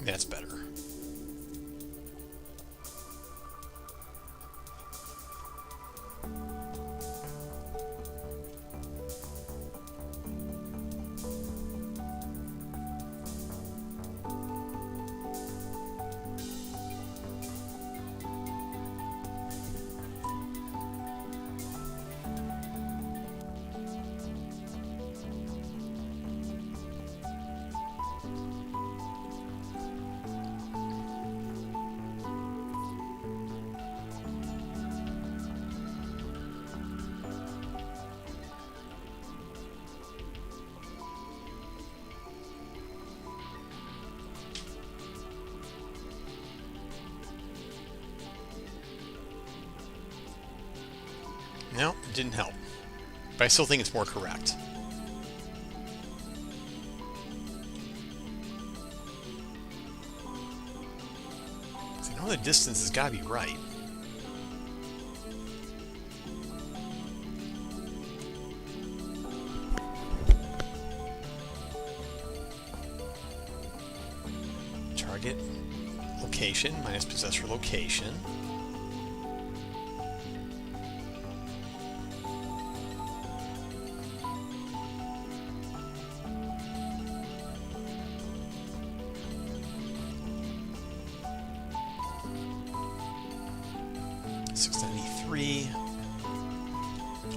That's better. No, it didn't help. But I still think it's more correct. I know the distance has got to be right. Target location minus possessor location.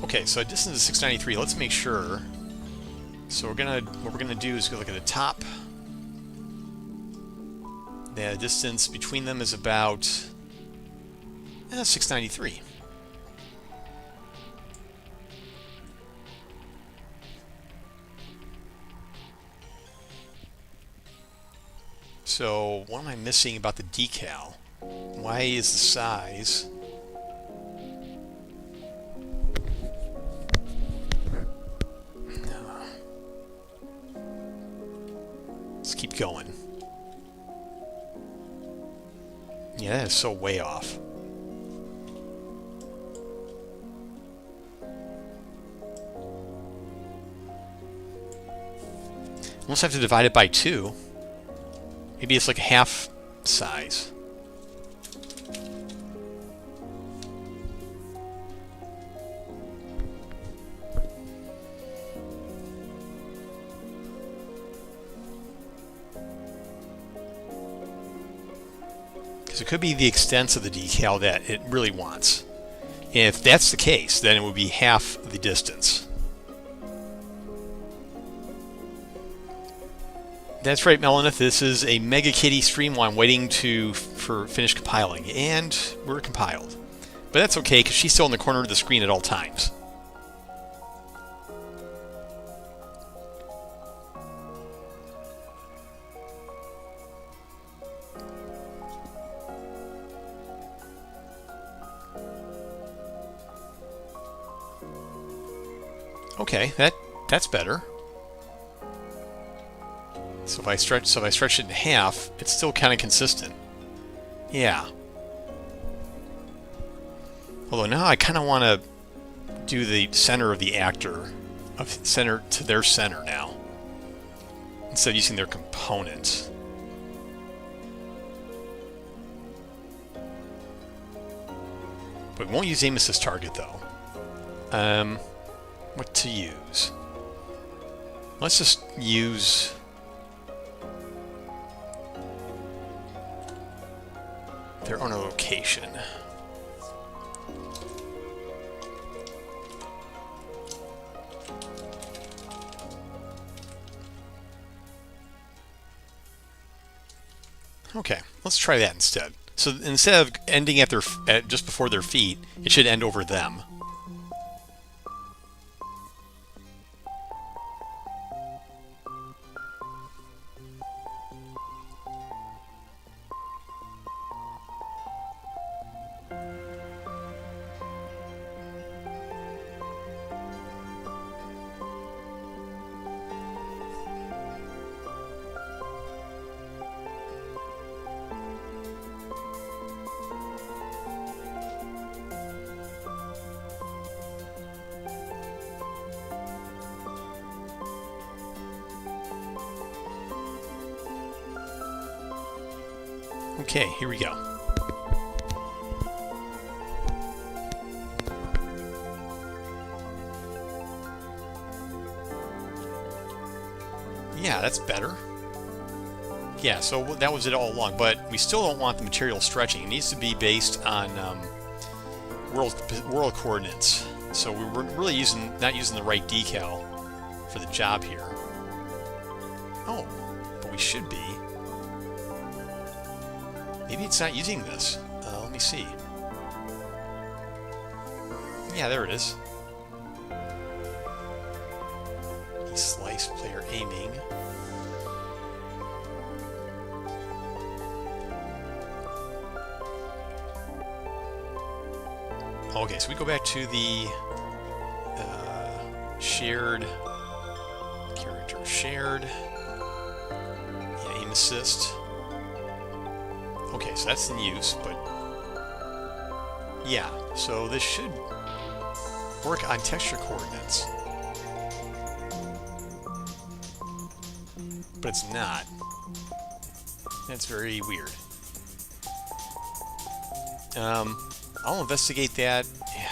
Okay, so a distance is 693. Let's make sure. So what we're gonna do is go look at the top. The distance between them is about 693. So what am I missing about the decal? Why is the size? Let's keep going. Yeah, that is so way off. Almost have to divide it by 2. Maybe it's like half size. Because it could be the extent of the decal that it really wants. And if that's the case, then it would be half the distance. That's right, Melanith. This is a Mega Kitty stream while I'm waiting for finish compiling. And we're compiled. But that's okay, because she's still in the corner of the screen at all times. Okay, that's better. So if I stretch it in half, it's still kind of consistent. Yeah. Although now I kind of want to do the center of the actor of center to their center now, instead of using their components. But we won't use aim assist target though. What to use? Let's just use their own location. Okay, let's try that instead. So instead of ending at just before their feet, it should end over them. Okay, here we go. Yeah, that's better. Yeah, so that was it all along, but we still don't want the material stretching. It needs to be based on world coordinates. So we were really not using the right decal for the job here. Oh, but we should be. Maybe it's not using this. Let me see. Yeah, there it is. Slice player aiming. Okay, so we go back to the shared character. Shared. Yeah, aim assist. Okay, so that's in use, but yeah, so this should work on texture coordinates. But it's not. That's very weird. I'll investigate that. Yeah.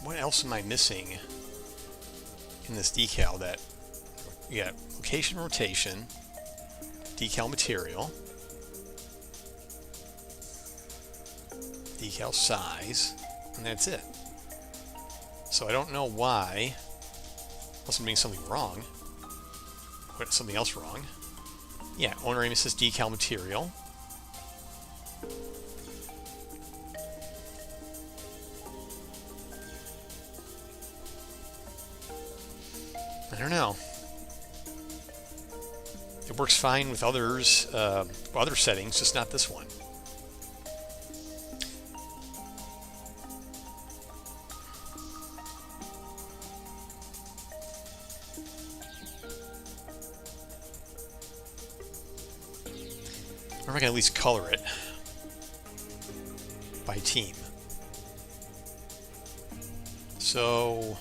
What else am I missing in this decal? That you got location, rotation, decal material, decal size, and that's it. So I don't know why, unless I'm doing something wrong. What, something else wrong? Yeah, owner aim assist decal material. I don't know. It works fine with others, other settings, just not this one. Or am I going to at least color it by team? So,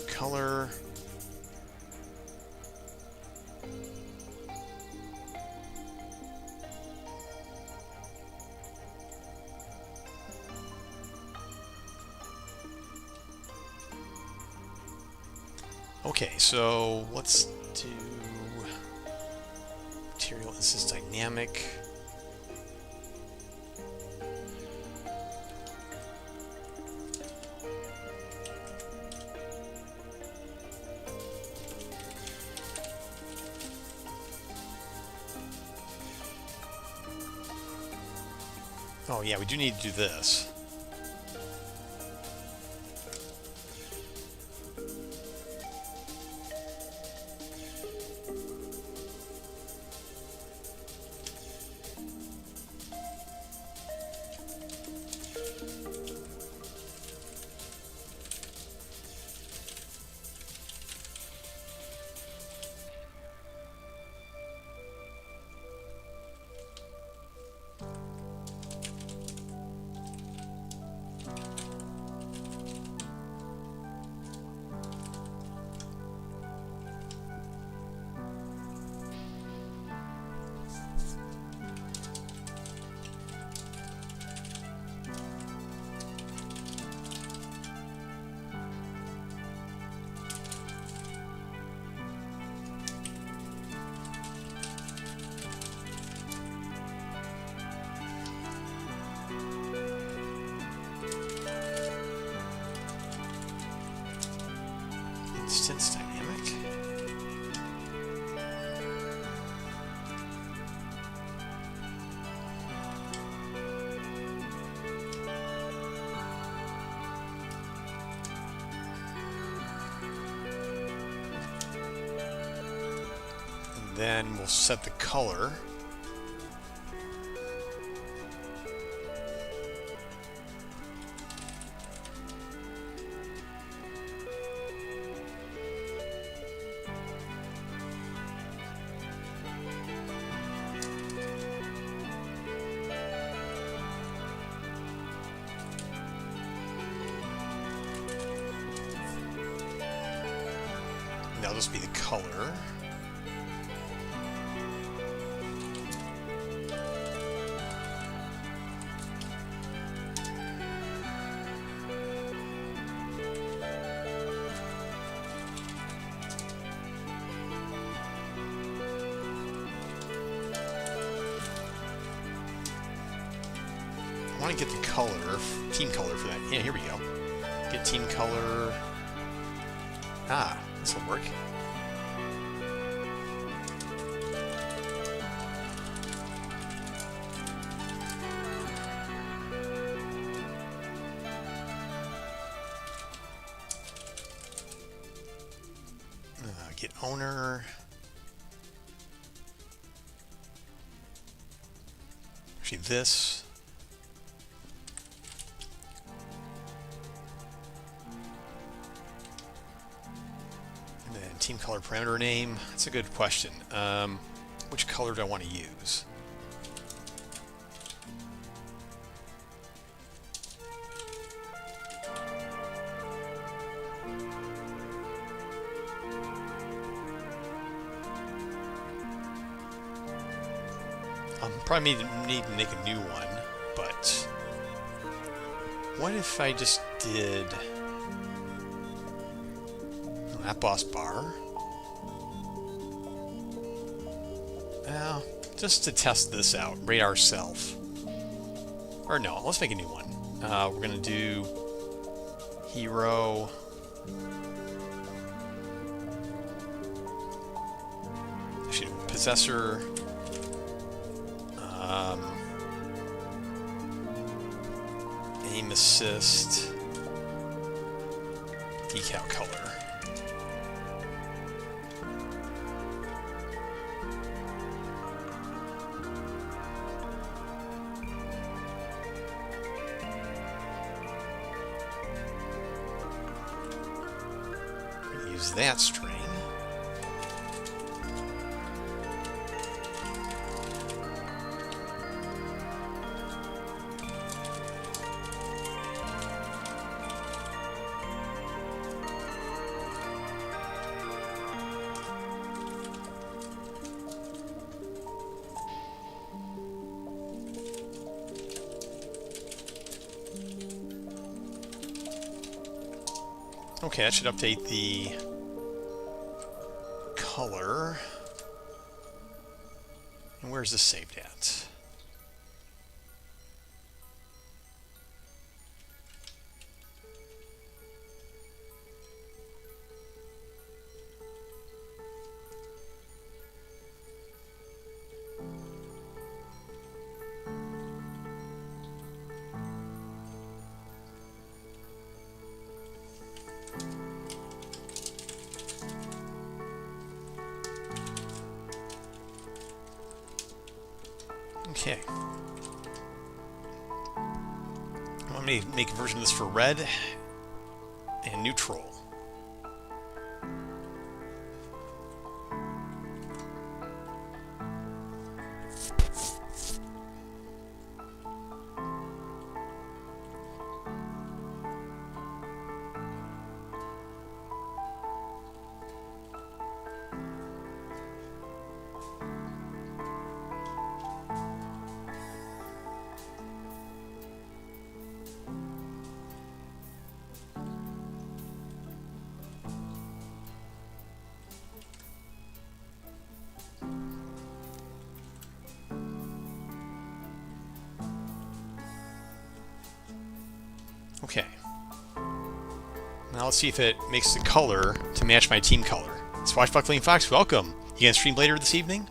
color. Okay, so let's do material. This is dynamic. Oh yeah, we do need to do this. then we'll set the color. That'll just be the color. I want to get the color, team color for that. Yeah, here we go. Get team color. Ah, this will work. Get owner. Actually, this. And then team color parameter name. That's a good question. Which color do I want to use? Probably need to make a new one, but what if I just did that boss bar? Well, just to test this out, rate ourselves. Or no, let's make a new one. We're gonna do hero. Actually, possessor. Aim assist, decal color. Use that string. Okay, that should update the color. And where's this saved at? Okay. I'm going to make a version of this for red and neutral. Okay. Now let's see if it makes the color to match my team color. Swashbuckling Fox, welcome. You gonna stream later this evening?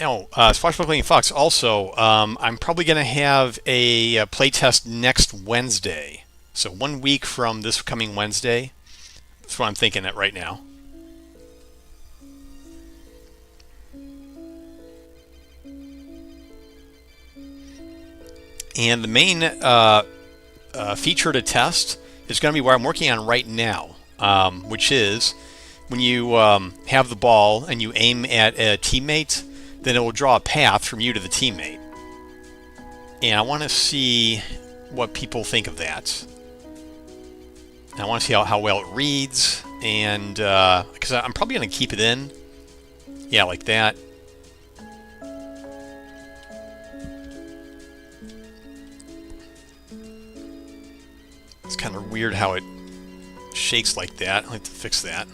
Oh, Swashbuckling Fox. Also, I'm probably going to have a playtest next Wednesday. So 1 week from this coming Wednesday. That's what I'm thinking at right now. And the main feature to test is going to be what I'm working on right now, which is when you have the ball and you aim at a teammate, then it will draw a path from you to the teammate. And I want to see what people think of that. And I want to see how well it reads, and because I'm probably going to keep it in. Yeah, like that. It's kind of weird how it shakes like that. I'll have to fix that.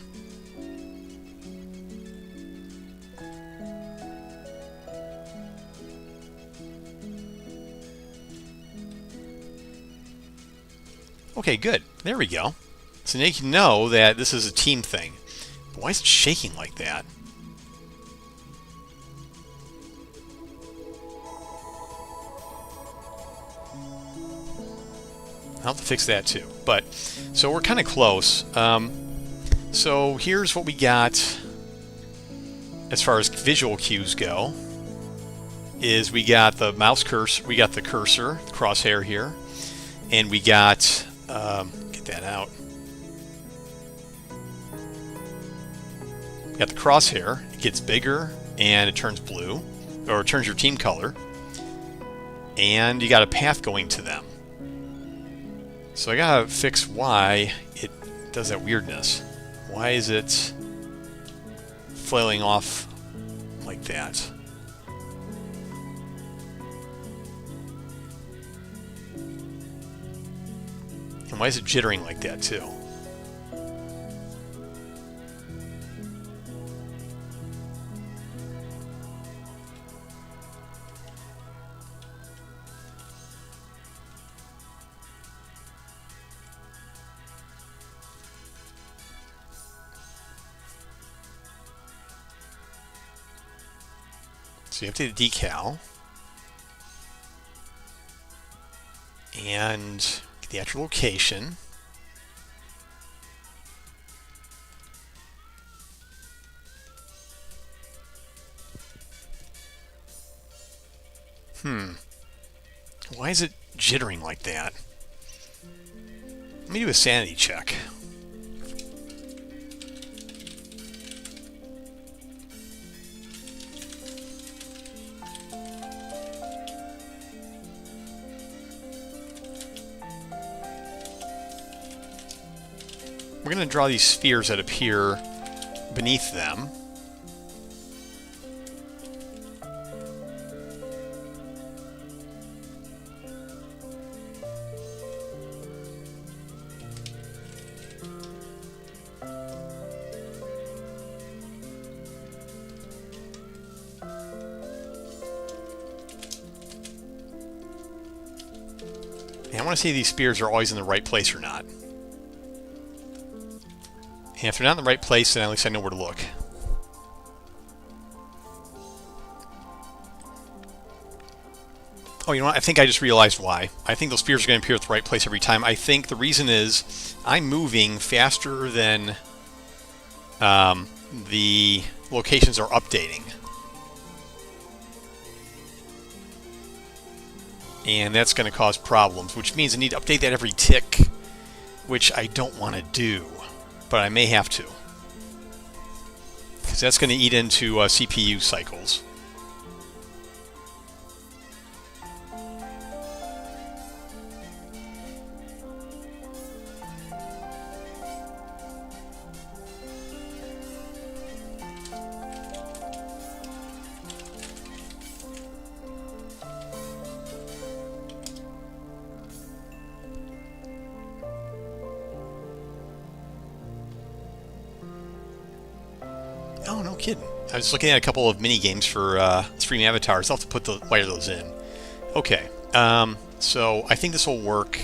Okay, good. There we go. So now you can know that this is a team thing. But why is it shaking like that? I'll have to fix that too. But so we're kind of close. So here's what we got as far as visual cues go. Is we got the mouse cursor, we got the cursor, the crosshair here, and we got get that out. We got the crosshair. It gets bigger and it turns blue, or it turns your team color, and you got a path going to them. So I gotta fix why it does that weirdness. Why is it flailing off like that? And why is it jittering like that too? So you update the decal and get the actual location. Why is it jittering like that? Let me do a sanity check. We're going to draw these spheres that appear beneath them. And I want to see if these spheres are always in the right place or not. And if they're not in the right place, then at least I know where to look. Oh, you know what? I think I just realized why. I think those spheres are going to appear at the right place every time. I think the reason is I'm moving faster than the locations are updating. And that's going to cause problems, which means I need to update that every tick, which I don't want to do. But I may have to, because that's going to eat into CPU cycles. Oh, no kidding. I was looking at a couple of mini games for stream avatars. I'll have to wire those in. Okay. So I think this will work,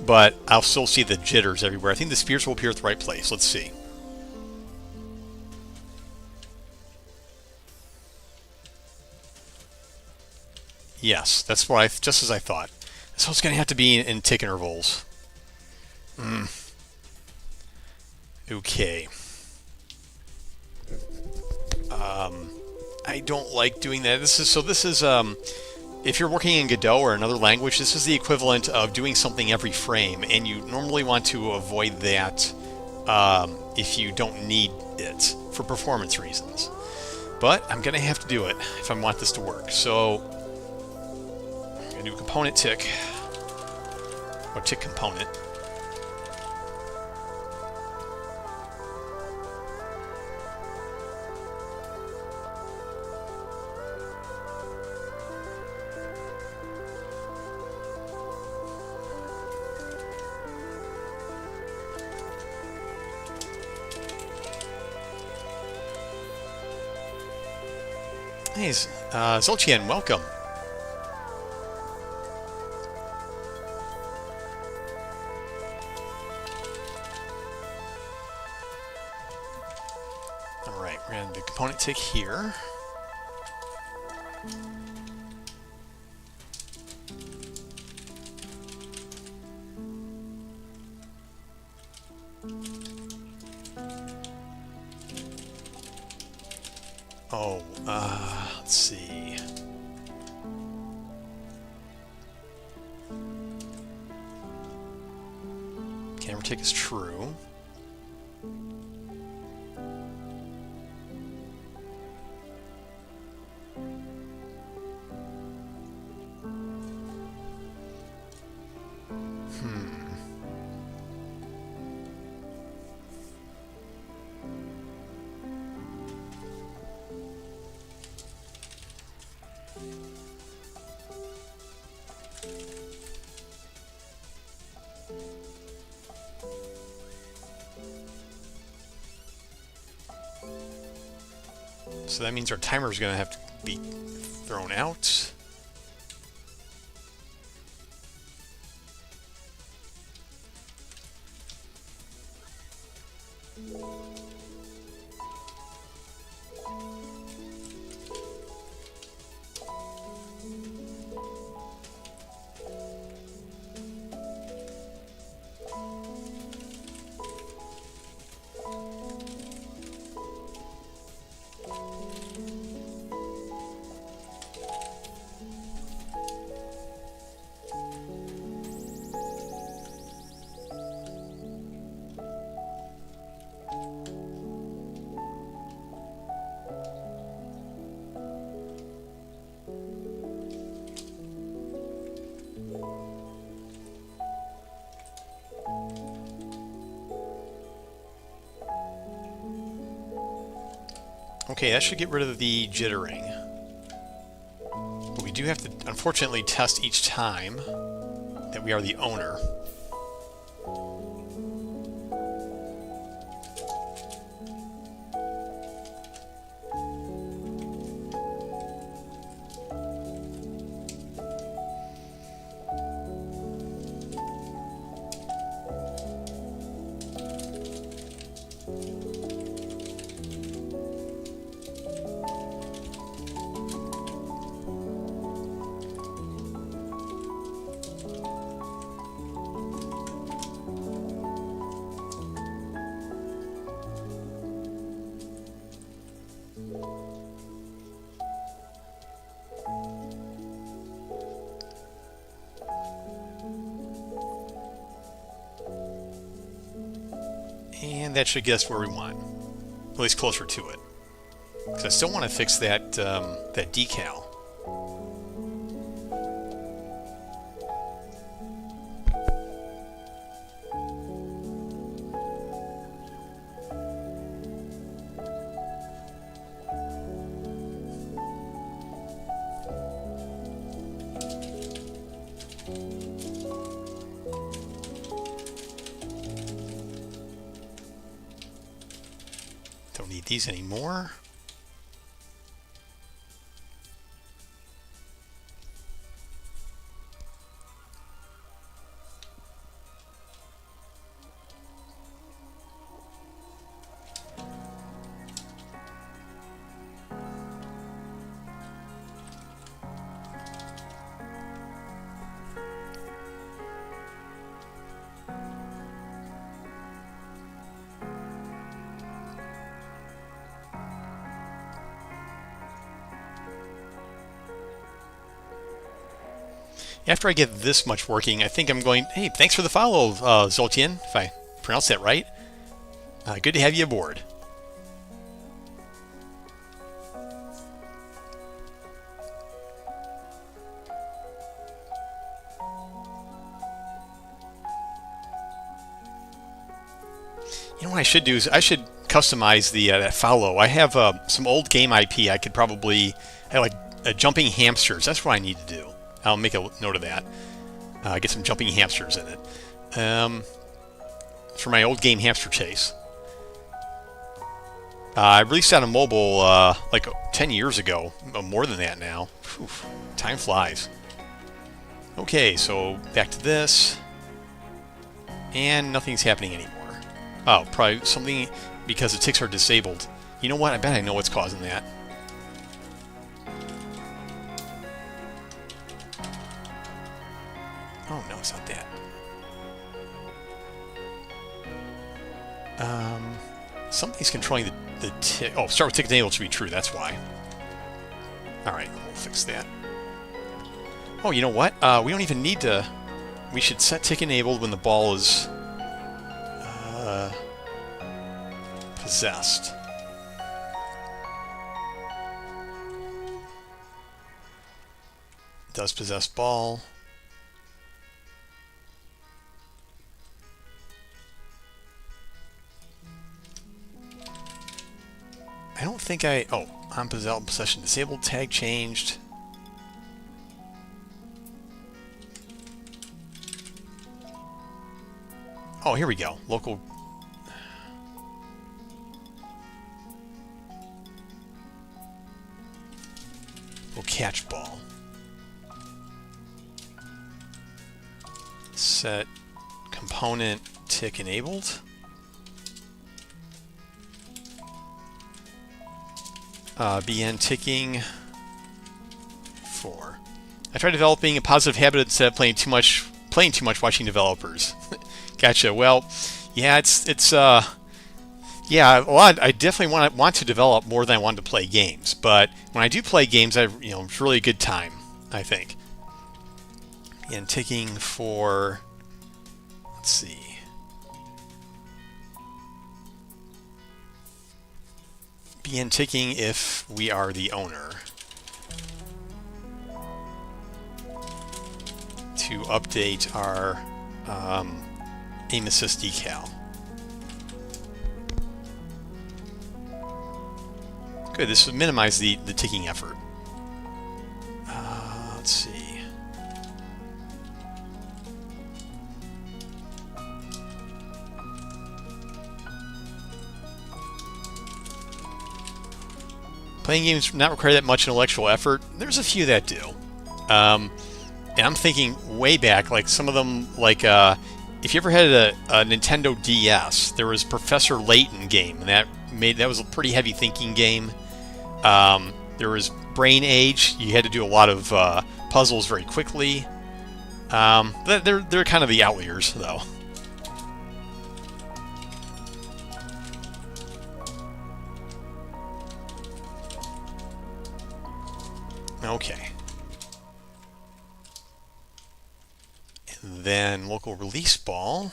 but I'll still see the jitters everywhere. I think the spheres will appear at the right place. Let's see. Yes, that's what just as I thought. So it's going to have to be in tick intervals. Okay. I don't like doing that. This is if you're working in Godot or another language, this is the equivalent of doing something every frame, and you normally want to avoid that if you don't need it for performance reasons. But I'm going to have to do it if I want this to work. So I'm going to do component tick, or tick component. Hey, Zolchian, welcome. Alright, we're going to do component tick here. Oh, let's see. Camera tick is true. So that means our timer is going to have to be thrown out. Okay, that should get rid of the jittering. But we do have to, unfortunately, test each time that we are the owner. And that should get us where we want, at least closer to it. Because I still want to fix that that decal. Don't need these anymore. after I get this much working, I think I'm going. Hey, thanks for the follow, Zoltian, if I pronounce that right. Good to have you aboard. You know what I should do is I should customize the that follow. I have some old game IP. I could probably I like jumping hamsters. That's what I need to do. I'll make a note of that. Get some jumping hamsters in it. For my old game Hamster Chase. I released that on mobile like 10 years ago. More than that now. Whew, time flies. Okay, so back to this. And nothing's happening anymore. Oh, probably something because the ticks are disabled. You know what? I bet I know what's causing that. Oh, no, it's not that. Something's controlling the tick. Oh, start with tick enabled should be true. That's why. Alright, we'll fix that. Oh, you know what? We don't even need to... We should set tick enabled when the ball is... possessed. Does possess ball. I don't think I... Oh, on possession disabled, tag changed. Oh, here we go. Local... We'll catch ball. Set component tick enabled. BN ticking 4. I tried developing a positive habit instead of playing too much watching developers. Gotcha. Well, yeah, it's yeah, well, I definitely want to develop more than I want to play games. But when I do play games, it's really a good time, I think. And ticking for, let's see. Begin ticking if we are the owner. To update our aim assist decal. Good, this will minimize the ticking effort. Let's see. Playing games not require that much intellectual effort. There's a few that do. And I'm thinking way back, like some of them, like if you ever had a Nintendo DS, there was Professor Layton game, and that was a pretty heavy thinking game. There was Brain Age. You had to do a lot of puzzles very quickly. They're kind of the outliers, though. Okay. And then local release ball.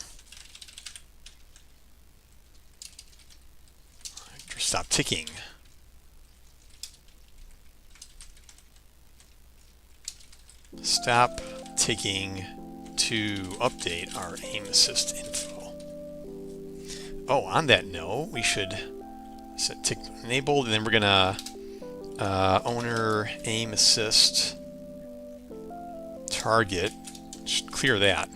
Stop ticking. Stop ticking to update our aim assist info. Oh, on that note, we should set tick enabled, and then we're gonna owner aim assist target. Just clear that.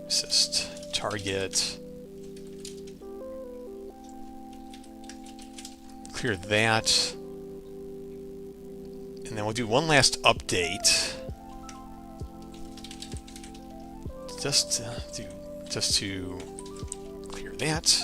Assist target. Clear that. And then we'll do one last update. Just to clear that.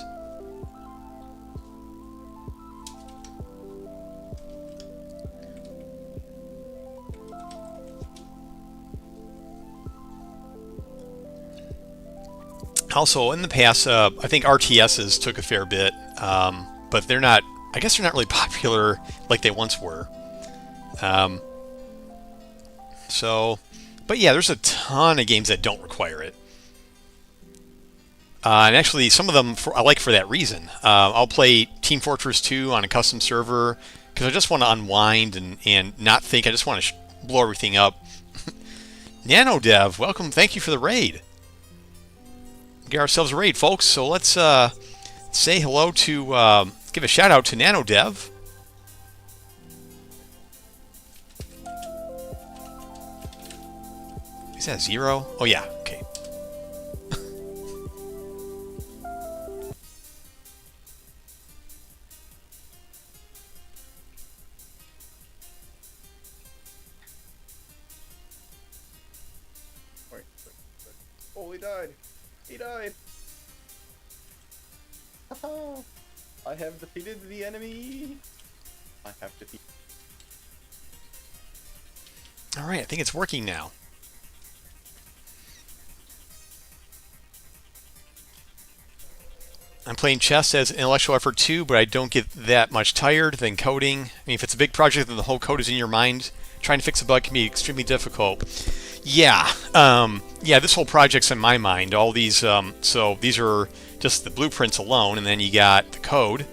Also, in the past, I think RTSs took a fair bit, but they're not. I guess they're not really popular like they once were. So But yeah, there's a ton of games that don't require it. And actually, some of them I like for that reason. I'll play Team Fortress 2 on a custom server because I just want to unwind and not think. I just want to blow everything up. NanoDev, welcome. Thank you for the raid. Get ourselves a raid, folks. So let's say hello to, give a shout out to NanoDev. Is that 0? Oh, yeah. Okay. Oh, he died. He died. I have defeated the enemy. I have defeated. All right, I think it's working now. I'm playing chess as an intellectual effort too, but I don't get that much tired than coding. I mean, if it's a big project and the whole code is in your mind, trying to fix a bug can be extremely difficult. Yeah, this whole project's in my mind. All these, so these are just the blueprints alone, and then you got the code,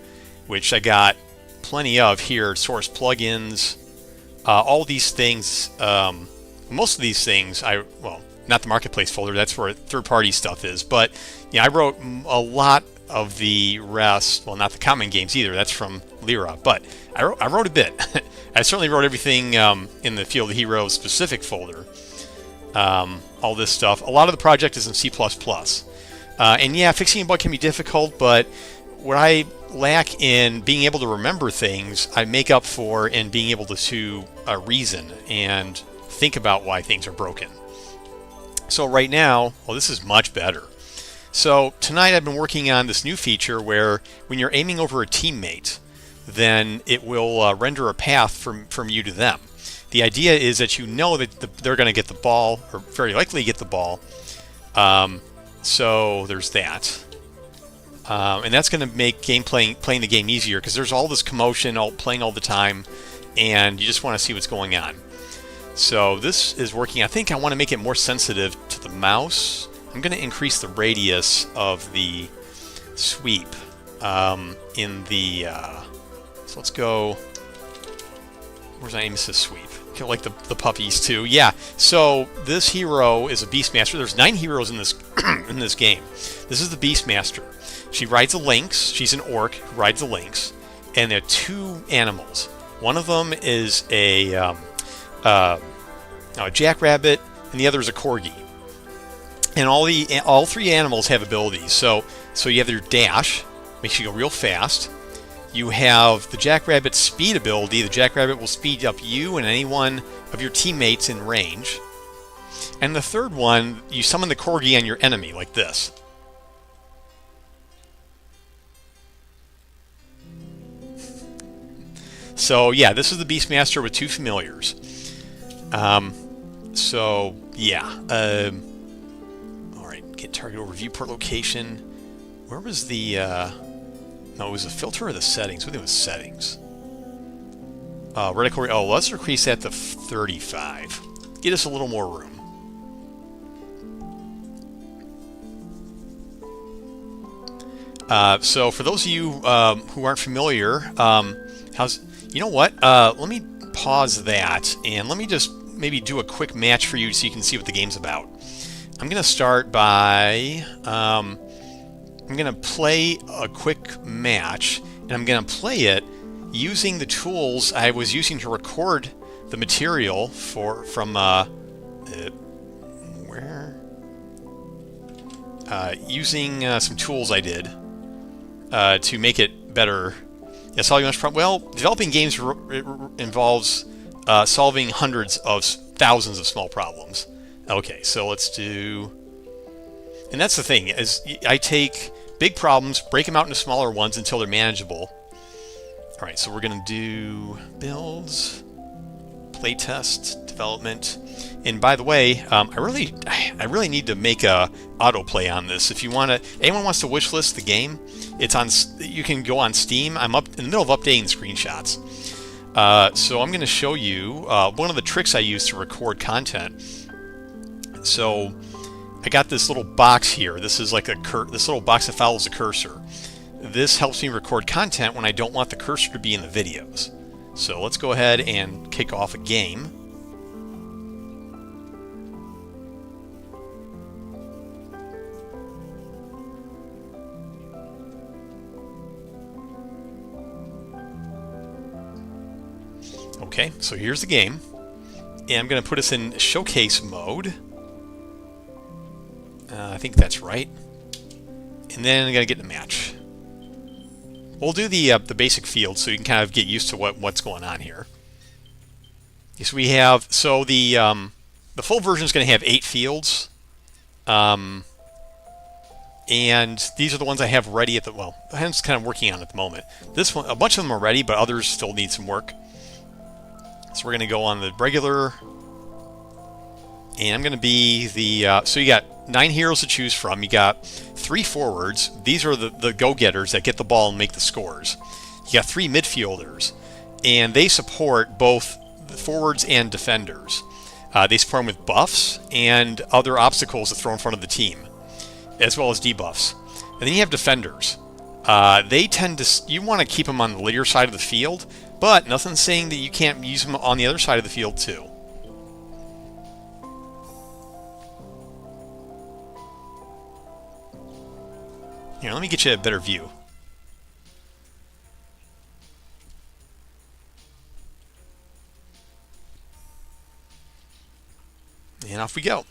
which I got plenty of here, source plugins, all these things. Most of these things, not the marketplace folder, that's where third-party stuff is, but yeah, I wrote a lot of the rest. Well, not the common games either. That's from Lyra, but I wrote a bit. I certainly wrote everything in the Field of Heroes specific folder. All this stuff. A lot of the project is in C++. And yeah, fixing a bug can be difficult, but what I lack in being able to remember things, I make up for in being able to reason and think about why things are broken. So right now, well, this is much better. So tonight I've been working on this new feature where when you're aiming over a teammate, then it will render a path from you to them. The idea is that you know that they're going to get the ball, or very likely get the ball. So there's that. And that's going to make playing the game easier because there's all this commotion, playing all the time, and you just want to see what's going on. So this is working. I think I want to make it more sensitive to the mouse. I'm going to increase the radius of the sweep in the... so let's go... Where's my aim assist sweep? Kind of like the puppies too. Yeah. So this hero is a Beastmaster. There's 9 heroes in this in this game. This is the Beastmaster. She rides a lynx. She's an orc who rides a lynx, and there are 2 animals. One of them is a jackrabbit, and the other is a corgi. And all 3 animals have abilities. So you have their dash, makes you go real fast. You have the Jackrabbit's speed ability. The Jackrabbit will speed up you and any one of your teammates in range. And the third one, you summon the Corgi on your enemy, like this. So yeah, this is the Beastmaster with 2 familiars. So yeah. Alright, get target overview per location. Where was the... No, it was the filter or the settings? I think it was settings. Reticle. Oh, let's increase that to 35. Get us a little more room. So for those of you who aren't familiar, you know what? Let me pause that and let me just maybe do a quick match for you so you can see what the game's about. I'm going to start by... I'm going to play a quick match, and I'm going to play it using the tools I was using to record the material from using some tools I did to make it better. Yeah, solving much problem. Well, developing games involves solving hundreds of thousands of small problems. Okay, so let's do... And that's the thing, is I take big problems, break them out into smaller ones until they're manageable. Alright, so we're going to do builds, playtest, development. And by the way, I really need to make a autoplay on this. If you want to, anyone wants to wishlist the game, it's on. You can go on Steam. I'm up in the middle of updating screenshots. So I'm going to show you one of the tricks I use to record content So I got this little box here. This is like this little box that follows the cursor. This helps me record content when I don't want the cursor to be in the videos. So let's go ahead and kick off a game. Okay, so here's the game. And I'm going to put us in showcase mode. I think that's right. And then I'm going to get in the match. We'll do the basic field so you can kind of get used to what's going on here. So we have the full version is going to have 8 fields, and these are the ones I have ready at the I'm just kind of working on at the moment. This one, a bunch of them are ready, but others still need some work. So we're going to go on the regular, and I'm going to be the so you got 9 heroes to choose from. You got 3 forwards. These are the go-getters that get the ball and make the scores. You got 3 midfielders, and they support both the forwards and defenders. They support them with buffs and other obstacles to throw in front of the team, as well as debuffs. And then you have defenders. They tend to, you want to keep them on the linear side of the field, but nothing's saying that you can't use them on the other side of the field too. Here, let me get you a better view. And off we go.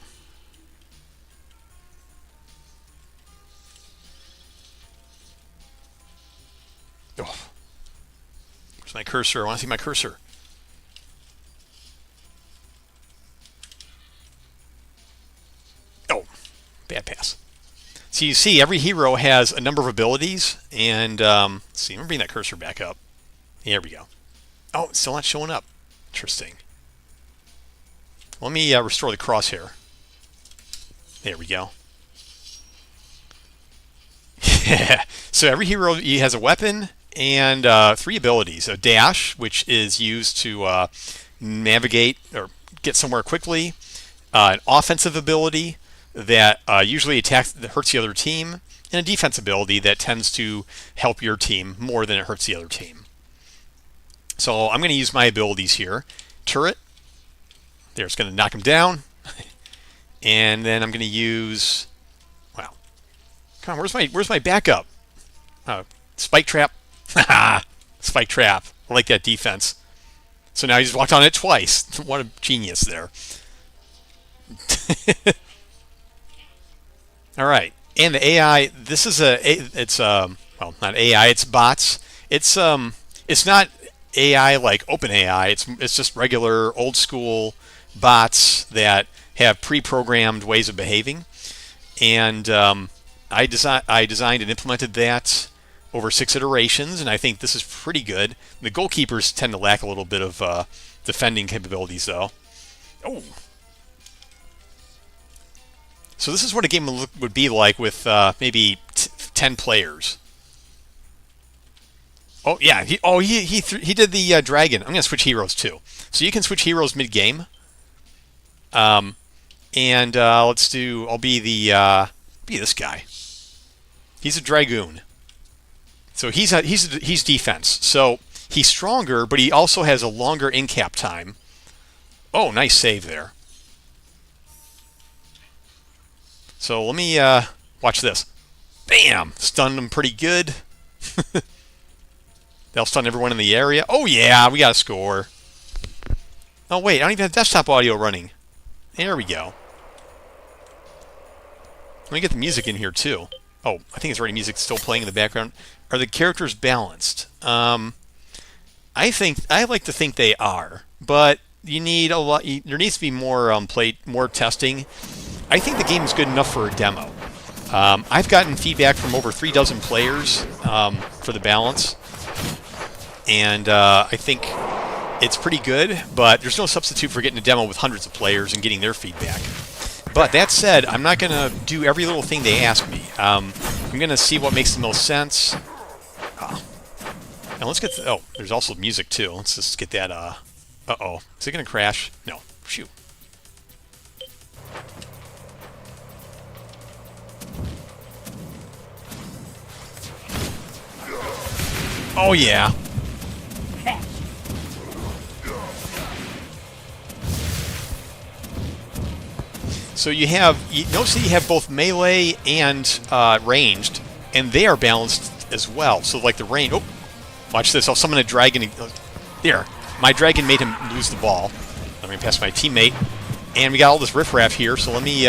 Oh. Where's my cursor? I want to see my cursor. Oh, bad pass. So you see, every hero has a number of abilities, and let's see, I'm gonna bring that cursor back up. There we go. Oh, it's still not showing up. Interesting. Let me restore the crosshair. There we go. Yeah. So every hero has a weapon and 3 abilities. A dash, which is used to navigate or get somewhere quickly. An offensive ability that usually attacks, that hurts the other team, and a defense ability that tends to help your team more than it hurts the other team. So I'm going to use my abilities here. Turret. There, it's going to knock him down. And then I'm going to use, wow. Come on, where's my backup? Spike trap. Spike trap. I like that defense. So now he just walked on it twice. What a genius there. All right, and the AI. This is well, not AI. It's bots. It's not AI like OpenAI. It's just regular old school bots that have pre-programmed ways of behaving, and I designed and implemented that over 6 iterations, and I think this is pretty good. The goalkeepers tend to lack a little bit of defending capabilities, though. Oh. So this is what a game would be like with maybe 10 players. Oh yeah, he did the dragon. I'm gonna switch heroes too. So you can switch heroes mid-game. And let's do. I'll be this guy. He's a dragoon. So he's defense. So he's stronger, but he also has a longer in-cap time. Oh, nice save there. So let me watch this. Bam! Stunned him pretty good. They'll stun everyone in the area. Oh yeah, we got a score. Oh wait, I don't even have desktop audio running. There we go. Let me get the music in here too. Oh, I think it's already music still playing in the background. Are the characters balanced? I like to think they are, but you need a lot. There needs to be more more testing. I think the game is good enough for a demo. I've gotten feedback from over 36 players for the balance, and I think it's pretty good, but there's no substitute for getting a demo with hundreds of players and getting their feedback. But that said, I'm not going to do every little thing they ask me. I'm going to see what makes the most sense. Now let's get oh, there's also music too. Let's just get that, uh-oh. Is it going to crash? No. Shoot. Oh, yeah. So you notice that you have both melee and ranged, and they are balanced as well. So like the range, oh, watch this, I'll summon a dragon. There, my dragon made him lose the ball. Let me pass my teammate. And we got all this riffraff here, so let me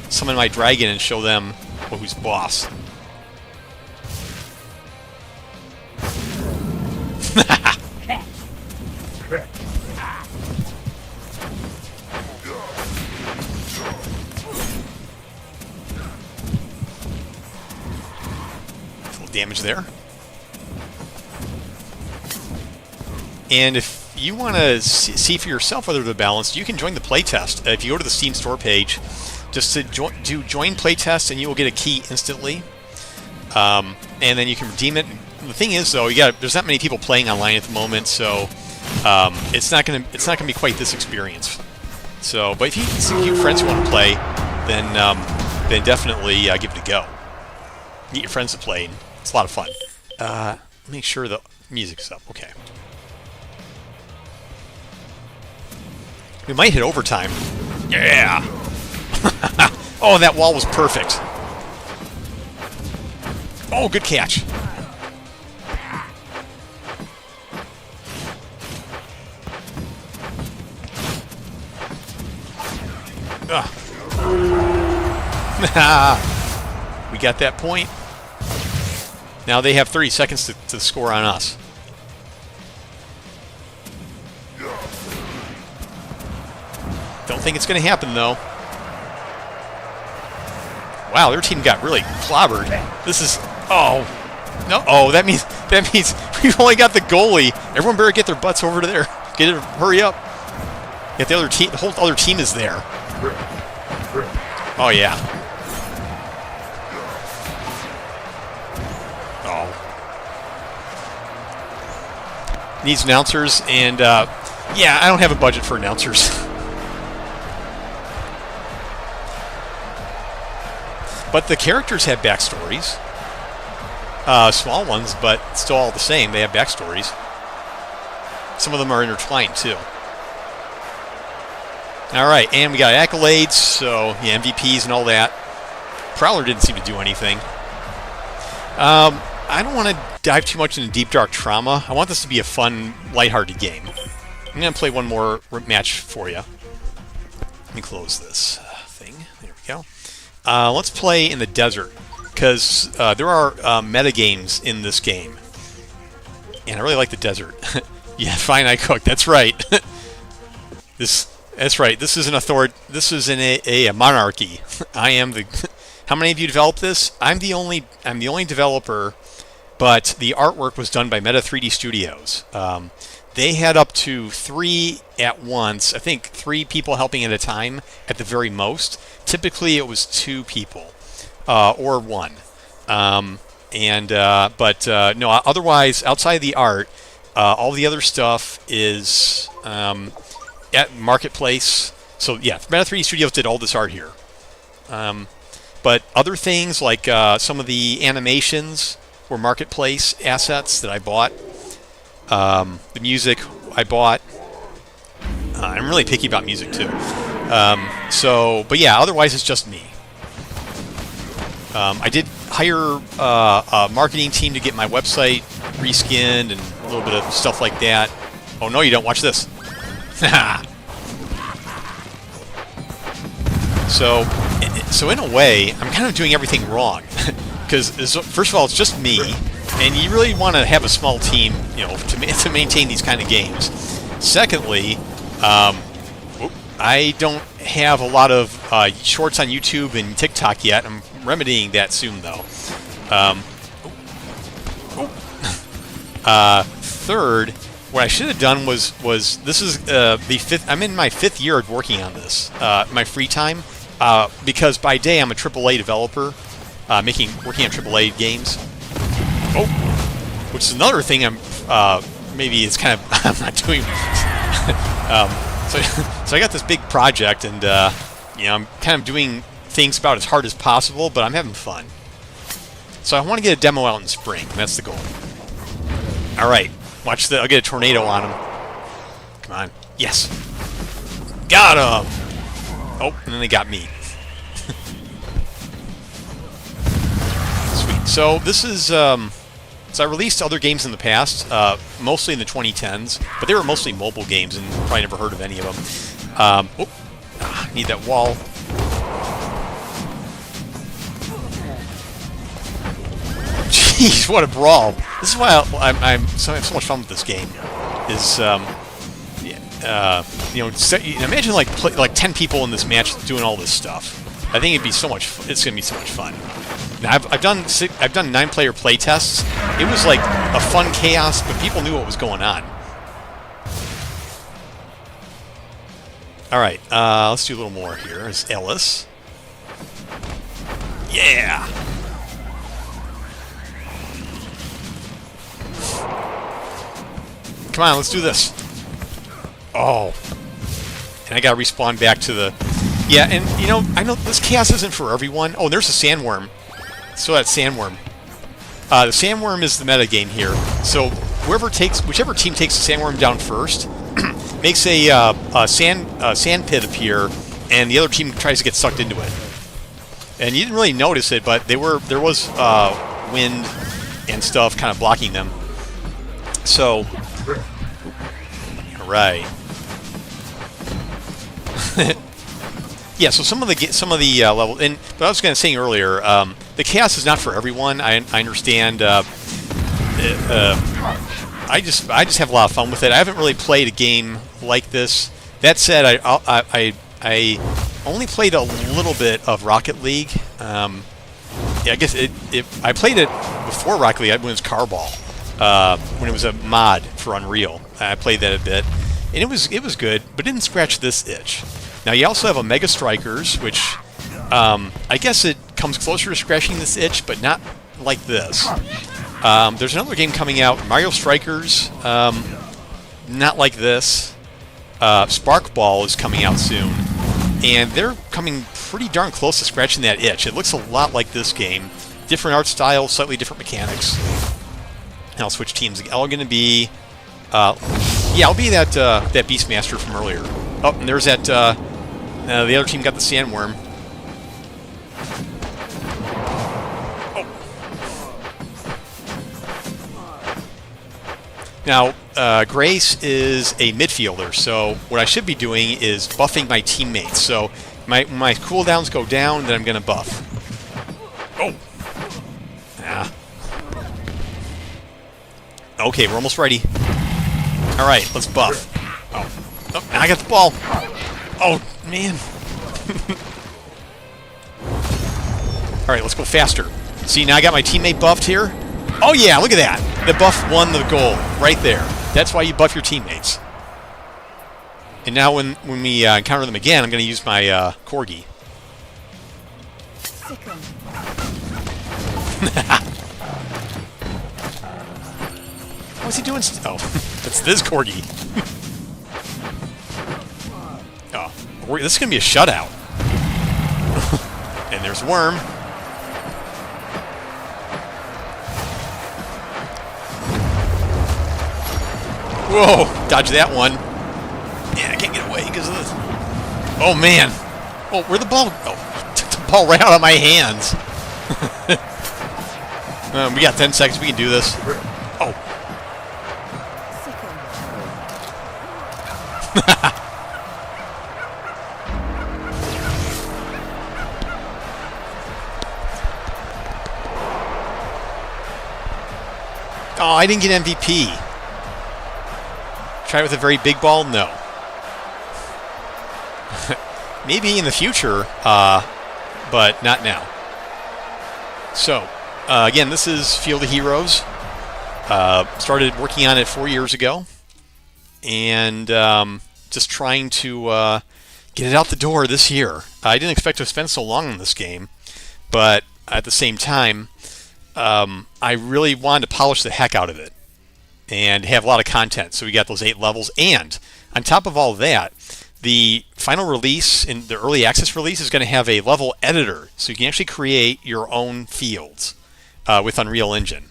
summon my dragon and show them who's boss. Full damage there. And if you want to see for yourself whether they're balanced, you can join the playtest. If you go to the Steam store page, just to do join playtest, and you will get a key instantly. And then you can redeem it. The thing is, though, there's not many people playing online at the moment, so it's not gonna be quite this experience. So, but if you see a few friends who want to play, then definitely give it a go. Get your friends to play. It's a lot of fun. Make sure the music's up. Okay. We might hit overtime. Yeah! Oh, that wall was perfect. Oh, good catch. We got that point. Now they have 30 seconds to score on us. Don't think it's going to happen, though. Wow, their team got really clobbered. This is... Oh. No. Oh, that means we've only got the goalie. Everyone better get their butts over to there. Get it. Hurry up. Yet the whole other team is there. Oh, yeah. Oh. Needs announcers, and, yeah, I don't have a budget for announcers. But the characters have backstories. Small ones, but still all the same. They have backstories. Some of them are intertwined, too. Alright, and we got accolades, so yeah, MVPs and all that. Brawler didn't seem to do anything. I don't want to dive too much into Deep Dark Trauma. I want this to be a fun, lighthearted game. I'm going to play one more match for you. Let me close this thing. There we go. Let's play in the desert, because there are meta games in this game. And I really like the desert. Yeah, fine, I cook. That's right. That's right. This is an authority. This is a monarchy. I am the. How many of you developed this? I'm the only developer, but the artwork was done by Meta 3D Studios. They had up to 3 at once. I think 3 people helping at a time at the very most. Typically, it was 2 people or 1. No. Otherwise, outside of the art, all the other stuff is at Marketplace. So yeah, Meta 3D Studios did all this art here. But other things like some of the animations were Marketplace assets that I bought. The music I bought. I'm really picky about music too. But yeah, otherwise it's just me. I did hire a marketing team to get my website reskinned and a little bit of stuff like that. Oh no, you don't. Watch this. So in a way, I'm kind of doing everything wrong. Because first of all, it's just me, and you really want to have a small team, to maintain these kind of games. Secondly, I don't have a lot of shorts on YouTube and TikTok yet. I'm remedying that soon, though. Third, what I should have done was this is the 5th. I'm in my 5th year of working on this. My free time, because by day I'm a AAA developer, working on AAA games. Oh, which is another thing maybe it's kind of I'm not doing. So I got this big project, and I'm kind of doing things about as hard as possible, but I'm having fun. So I want to get a demo out in spring. That's the goal. All right, watch the. I'll get a tornado on him. Come on. Yes. Got him. Oh, and then they got me. Sweet. So this is. So I released other games in the past, mostly in the 2010s, but they were mostly mobile games, and probably never heard of any of them. Need that wall. Jeez, what a brawl! This is why I have so much fun with this game. Is imagine like 10 people in this match doing all this stuff. I think it'd be so much. It's gonna be so much fun. Now I've done 9-player play tests. It was like a fun chaos, but people knew what was going on. All right, let's do a little more here. There's Ellis. Yeah. Come on, let's do this. Oh. And I gotta respawn back to the... Yeah, and, I know this chaos isn't for everyone. Oh, there's a sandworm. So that sandworm. The sandworm is the meta game here. So whichever team takes the sandworm down first makes a sand pit appear, and the other team tries to get sucked into it. And you didn't really notice it, but there was wind and stuff kind of blocking them. So... Right. Yeah. So some of the level, and but I was going to say earlier, the chaos is not for everyone. I understand. I just have a lot of fun with it. I haven't really played a game like this. That said, I only played a little bit of Rocket League. Yeah, I guess I played it before Rocket League when it was Carball. When it was a mod for Unreal. I played that a bit, and it was good, but it didn't scratch this itch. Now you also have a Mega Strikers, which I guess it comes closer to scratching this itch, but not like this. There's another game coming out, Mario Strikers, not like this. Spark Ball is coming out soon, and they're coming pretty darn close to scratching that itch. It looks a lot like this game, different art style, slightly different mechanics. And I'll switch teams. I'm going to be... yeah, I'll be that Beastmaster from earlier. Oh, and there's that... the other team got the sandworm. Oh. Now, Grace is a midfielder, so what I should be doing is buffing my teammates. So my cooldowns go down, then I'm going to buff. Oh! Ah. Okay, we're almost ready. Alright, let's buff. Oh, I got the ball. Oh, man. Alright, let's go faster. See, now I got my teammate buffed here. Oh, yeah, look at that. The buff won the goal right there. That's why you buff your teammates. And now when we encounter them again, I'm going to use my Corgi. What's he doing? Oh, it's this Corgi. Oh, this is going to be a shutout. And there's Worm. Whoa, dodge that one. Yeah, I can't get away because of this. Oh, man. Oh, where'd the ball go? Oh, took the ball right out of my hands. We got 10 seconds. We can do this. Oh. Oh, I didn't get MVP. Try it with a very big ball? No. Maybe in the future, but not now. So, again, this is Field of Heroes. Started working on it 4 years ago. And just trying to get it out the door this year. I didn't expect to spend so long on this game, but at the same time, I really wanted to polish the heck out of it and have a lot of content. So we got those 8 levels, and on top of all that, the final release, in the early access release, is going to have a level editor, so you can actually create your own fields with Unreal Engine.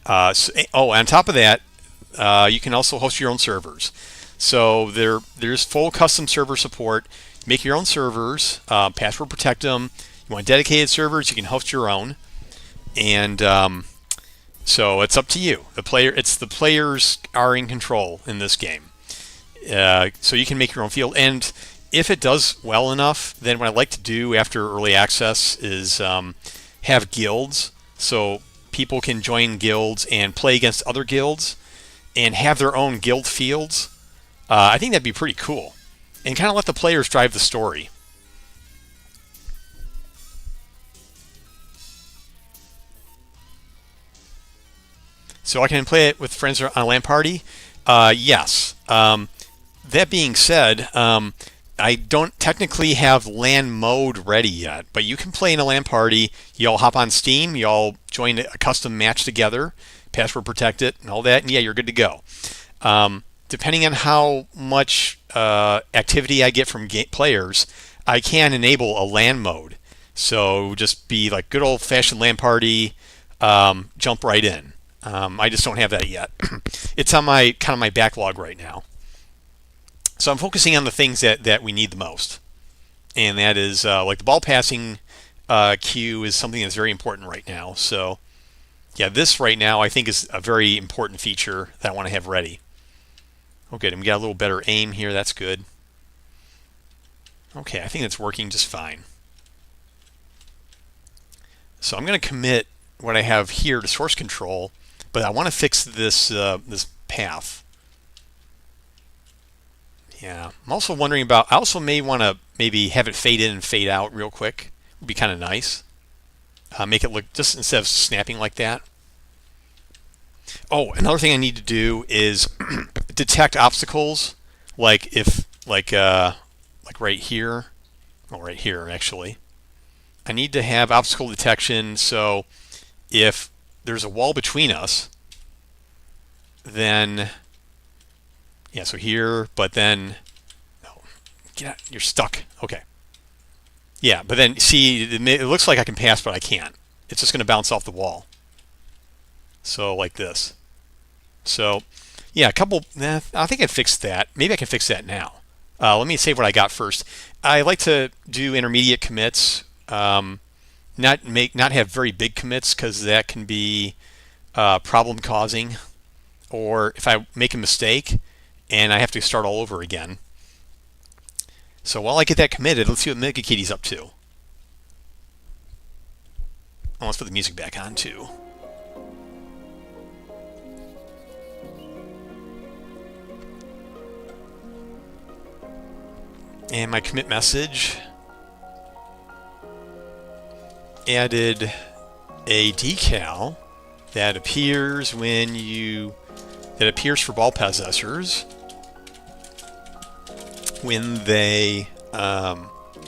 On top of that, you can also host your own servers. So there's full custom server support. Make your own servers, password protect them. You want dedicated servers, you can host your own, and so it's up to you. The players are in control in this game. So you can make your own field, and if it does well enough, then what I like to do after early access is have guilds, so people can join guilds and play against other guilds and have their own guild fields. I think that'd be pretty cool, and kind of let the players drive the story. So I can play it with friends on a LAN party? Yes. That being said, I don't technically have LAN mode ready yet, but you can play in a LAN party. You all hop on Steam, you all join a custom match together, password protect it, and all that, and yeah, you're good to go. Depending on how much activity I get from players, I can enable a LAN mode. So just be like good old-fashioned LAN party, jump right in. I just don't have that yet. It's on my backlog right now. So I'm focusing on the things that we need the most, and that is like the ball passing queue is something that's very important right now. So yeah, this right now I think is a very important feature that I want to have ready. Okay, and we got a little better aim here. That's good. Okay, I think it's working just fine. So I'm going to commit what I have here to source control, but I want to fix this this path. Yeah, I'm also wondering about. I also may want to maybe have it fade in and fade out real quick. Would be kind of nice. Make it look just instead of snapping like that. Oh, another thing I need to do is detect obstacles, like like right here. Well, right here actually. I need to have obstacle detection. So if there's a wall between us, then yeah, so here, but then no, get out, you're stuck. Okay. Yeah, but then see, it looks like I can pass, but I can't. It's just going to bounce off the wall. So like this. So yeah, I think I fixed that. Maybe I can fix that now. Let me save what I got first. I like to do intermediate commits. Not have very big commits because that can be problem causing. Or if I make a mistake and I have to start all over again. So while I get that committed, let's see what Mega Kitty's up to. Oh, let's put the music back on too. And my commit message added a decal that appears for ball possessors when they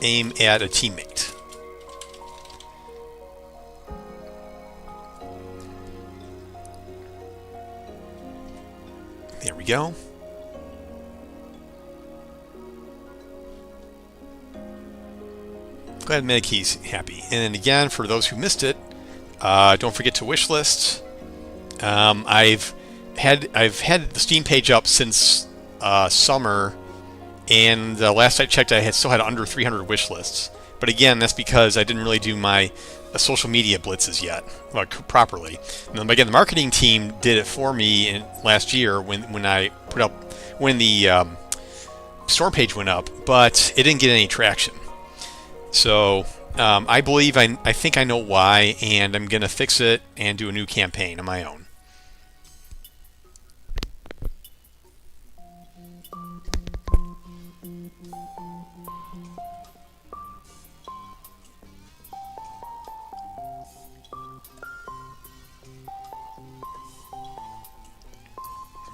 aim at a teammate. There we go. Glad Medikey's happy. And then again, for those who missed it, don't forget to wish list. I've had the Steam page up since summer, and last I checked, I still had under 300 wish lists. But again, that's because I didn't really do my social media blitzes yet properly. And then again, the marketing team did it for me last year when the store page went up, but it didn't get any traction. So I think I know why, and I'm gonna fix it and do a new campaign on my own.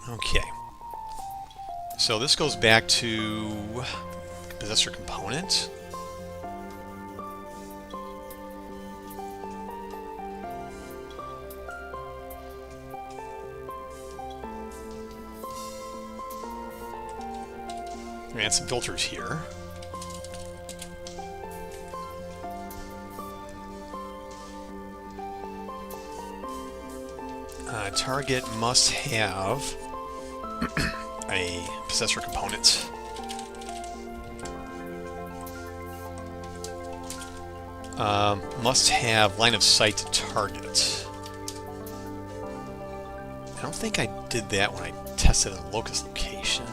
Okay, so this goes back to possessor component. We add some filters here. Target must have a possessor component. Must have line of sight to target. I don't think I did that when I tested a locus location.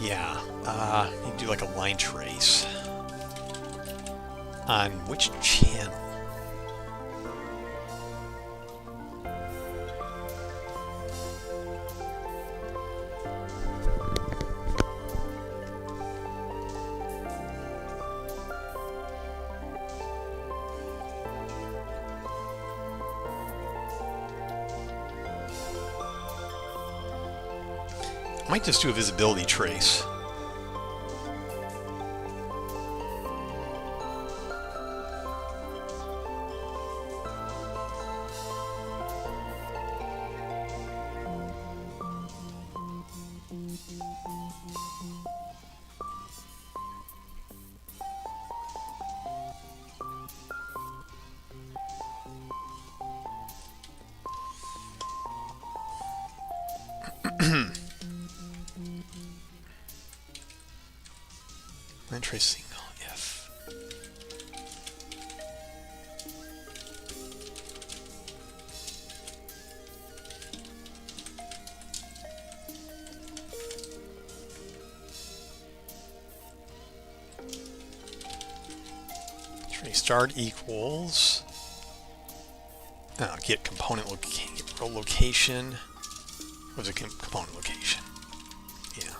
Yeah, you do like a line trace. On which channel? Might just do a visibility trace. Line trace signal, if. Trace start equals. Get component location. What's a component location? Yeah.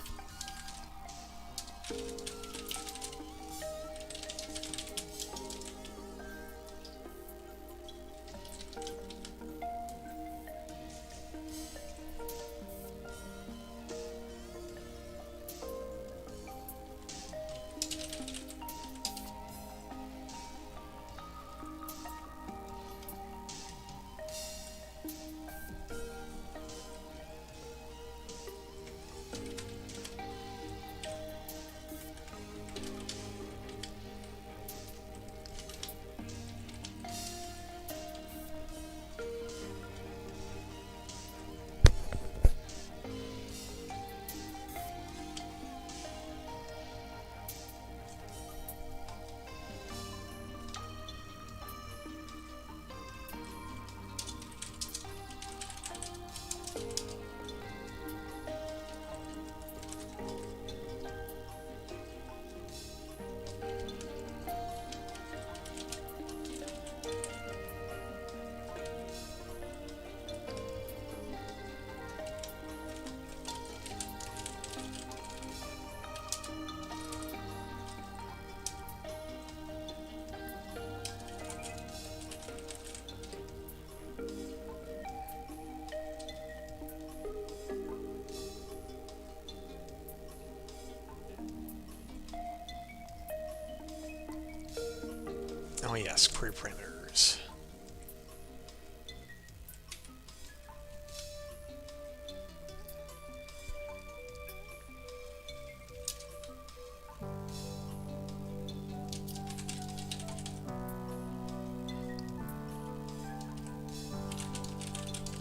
Oh yes, query parameters.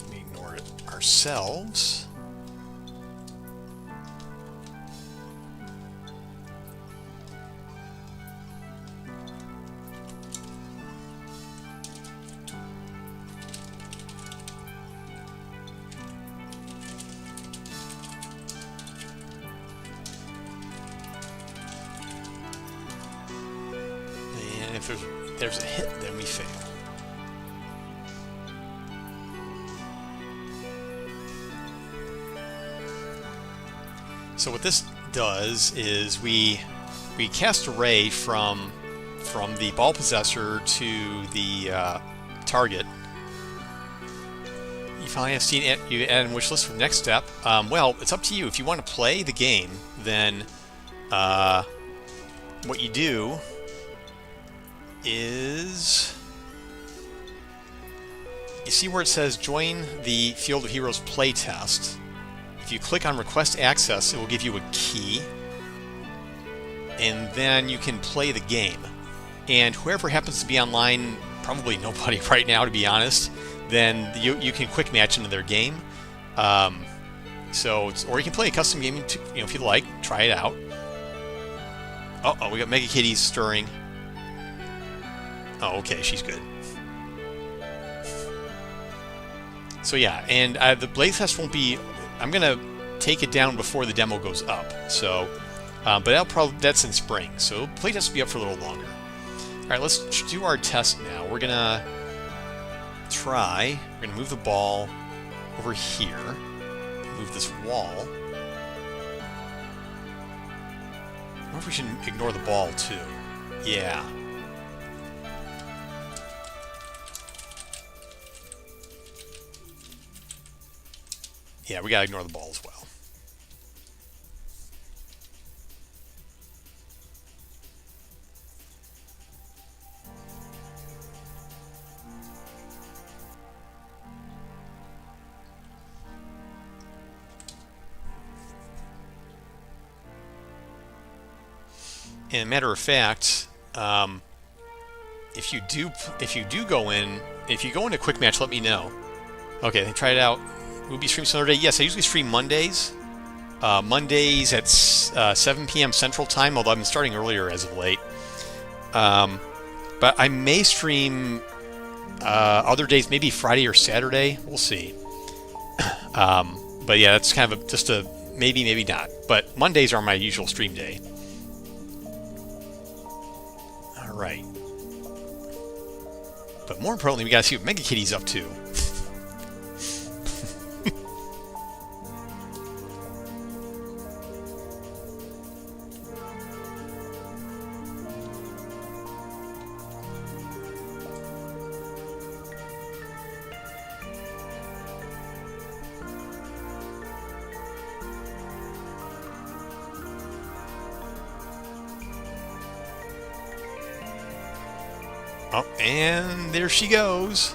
We ignore it ourselves. If there's a hit, then we fail. So what this does is we cast a ray from the ball possessor to the target. You finally have seen it. You add in wish list for the next step. Well, it's up to you. If you want to play the game, then what you do is, you see where it says join the Field of Heroes playtest. If you click on request access, it will give you a key. and then you can play the game. And whoever happens to be online, probably nobody right now, to be honest, then you can quick match into their game. Or you can play a custom game, if you like, try it out. Oh, we got Mega Kitties stirring. Oh, okay, she's good. So yeah, and the playtest won't be. I'm gonna take it down before the demo goes up. So, but that's in spring. So playtest will be up for a little longer. All right, let's do our test now. We're gonna move the ball over here. Move this wall. I wonder if we should ignore the ball too. Yeah. Yeah, we gotta ignore the ball as well. And matter of fact, if you go into quick match, let me know. Okay, try it out. We'll be streaming some other day. Yes, I usually stream Mondays. Mondays at 7 p.m. Central Time, although I've been starting earlier as of late. But I may stream other days, maybe Friday or Saturday. We'll see. But yeah, that's kind of just a maybe, maybe not. But Mondays are my usual stream day. All right. But more importantly, we gotta see what Mega Kitty's up to. Oh, and there she goes.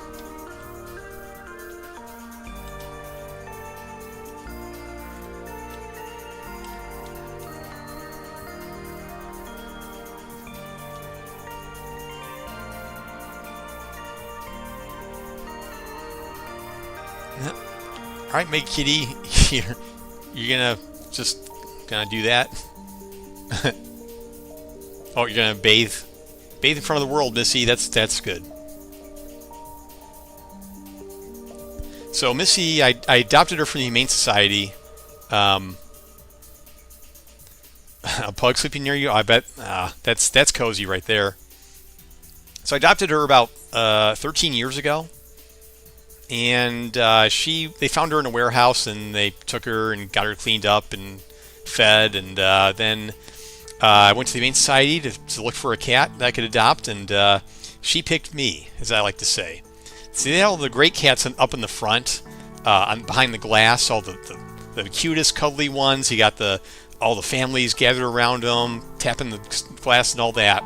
All right, Meg Kitty, you're gonna do that. Oh, you're gonna bathe in front of the world, Missy. That's good. So Missy, I adopted her from the Humane Society. A pug sleeping near you? I bet that's cozy right there. So I adopted her about 13 years ago, and they found her in a warehouse, and they took her and got her cleaned up and fed, and then I went to the Humane Society to look for a cat that I could adopt, and she picked me, as I like to say. See, they had all the great cats up in the front, behind the glass, all the cutest, cuddly ones. You got all the families gathered around them, tapping the glass and all that.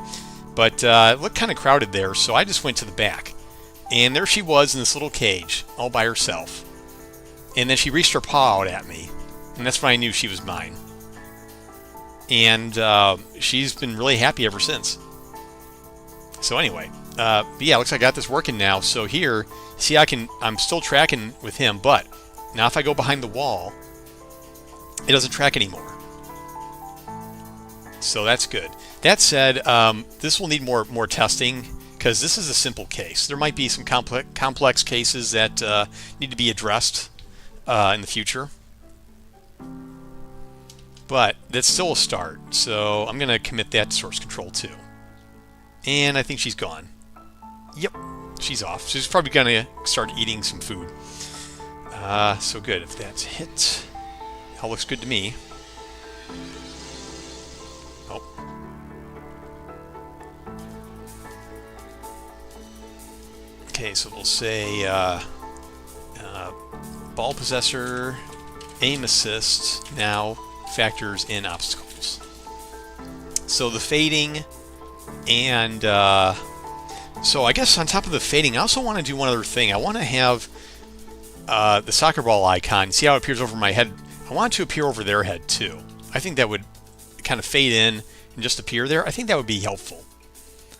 But it looked kind of crowded there, so I just went to the back. And there she was in this little cage, all by herself. And then she reached her paw out at me, and that's when I knew she was mine. And she's been really happy ever since. So anyway, but yeah, looks like I got this working now. So here, see, I'm still tracking with him, but now if I go behind the wall, it doesn't track anymore. So that's good. That said, this will need more testing, because this is a simple case. There might be some complex cases that need to be addressed in the future. But that's still a start, so I'm going to commit that to source control too. And I think she's gone. Yep, she's off. She's probably going to start eating some food. So good. If that's a hit, all looks good to me. Oh. Okay, so we'll say ball possessor, aim assist, now factors in obstacles. So the fading, and so I guess on top of the fading, I also want to do one other thing. I want to have the soccer ball icon. See how it appears over my head? I want it to appear over their head too. I think that would kind of fade in and and just appear there, I think that would be helpful.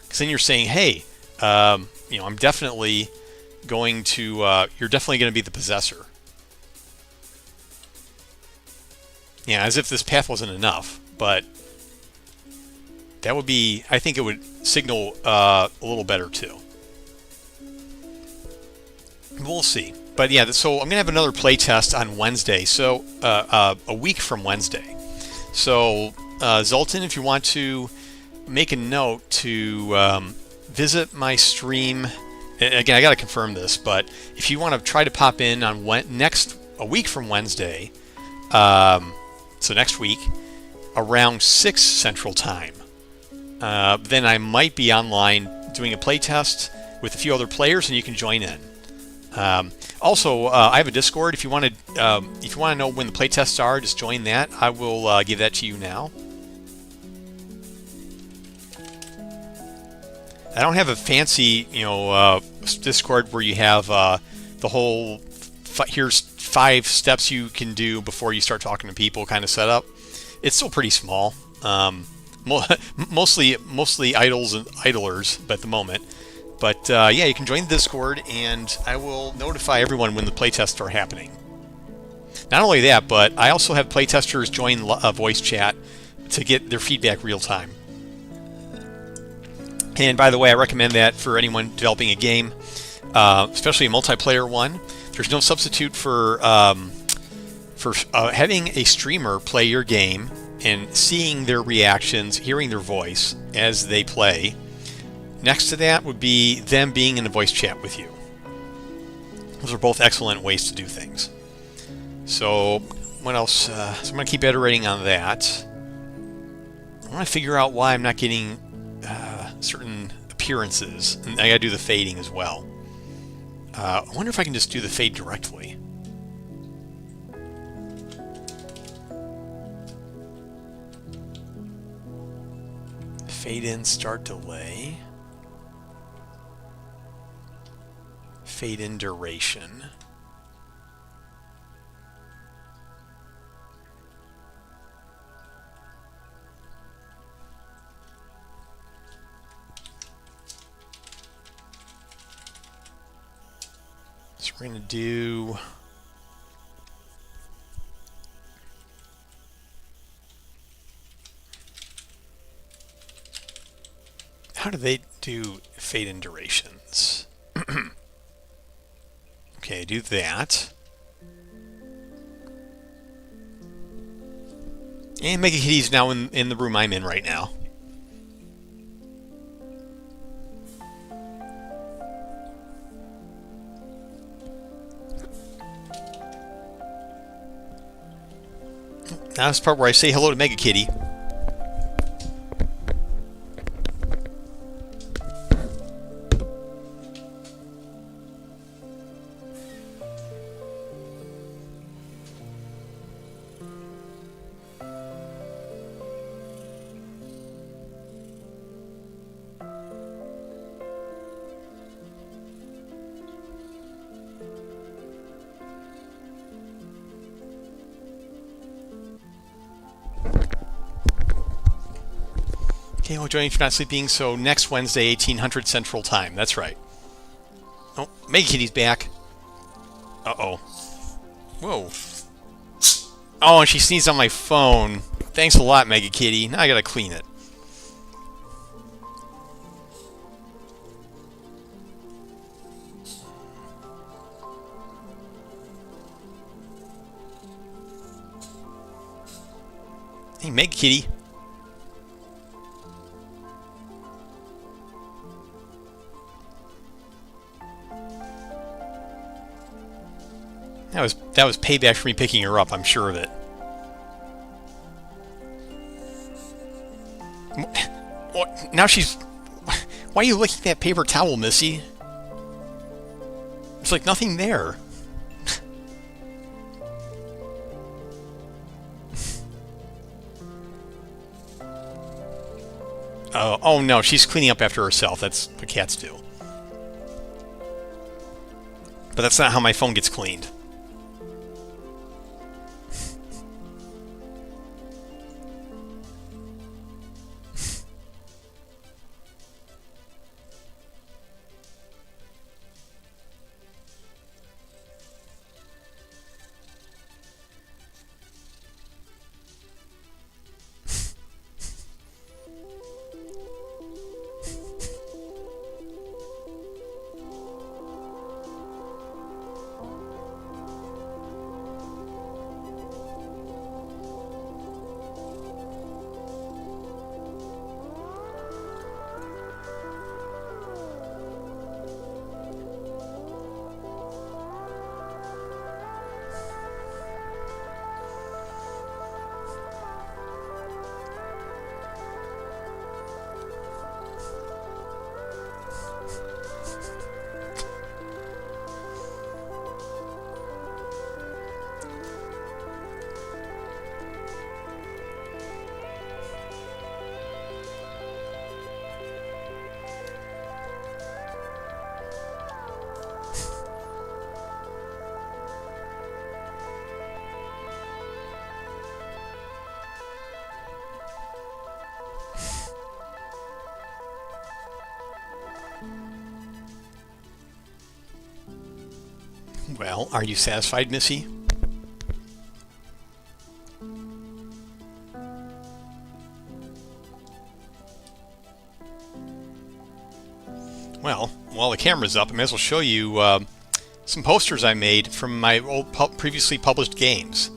Because then you're saying, hey, I'm definitely going to, you're definitely going to be the possessor. Yeah, as if this path wasn't enough, but that would be, I think it would signal a little better too. We'll see. But yeah, so I'm going to have another play test on Wednesday, so a week from Wednesday. So Zoltan, if you want to make a note to visit my stream, and again, I got to confirm this, but if you want to try to pop in on a week from Wednesday, so next week, around 6 Central Time, then I might be online doing a play test with a few other players, and you can join in. Also, I have a Discord. If you want to know when the playtests are, just join that. I will give that to you now. I don't have a fancy, Discord where you have the whole here's 5 steps you can do before you start talking to people kind of setup. It's still pretty small. Mostly idols and idlers at the moment. But yeah, you can join the Discord, and I will notify everyone when the playtests are happening. Not only that, but I also have playtesters join voice chat to get their feedback real time. And by the way, I recommend that for anyone developing a game, especially a multiplayer one. There's no substitute for having a streamer play your game and seeing their reactions, hearing their voice as they play. Next to that would be them being in a voice chat with you. Those are both excellent ways to do things. So, what else? So I'm going to keep iterating on that. I want to figure out why I'm not getting certain appearances. And I got to do the fading as well. I wonder if I can just do the fade directly. Fade in, start delay. Fade in duration. So we're going to do how do they do fade in durations? Okay, do that. And Mega Kitty's now in the room I'm in right now. Now this part where I say hello to Mega Kitty. Okay, well, joining if you're not sleeping. So next Wednesday, 1800 Central Time. That's right. Oh, Mega Kitty's back. Uh-oh. Whoa. Oh, and she sneezed on my phone. Thanks a lot, Mega Kitty. Now I gotta clean it. Hey, Mega Kitty. That was payback for me picking her up, I'm sure of it. What? Now she's... Why are you licking that paper towel, Missy? There's like nothing there. Oh no, she's cleaning up after herself. That's what cats do. But that's not how my phone gets cleaned. Well, are you satisfied, Missy? Well, while the camera's up, I may as well show you some posters I made from my old previously published games.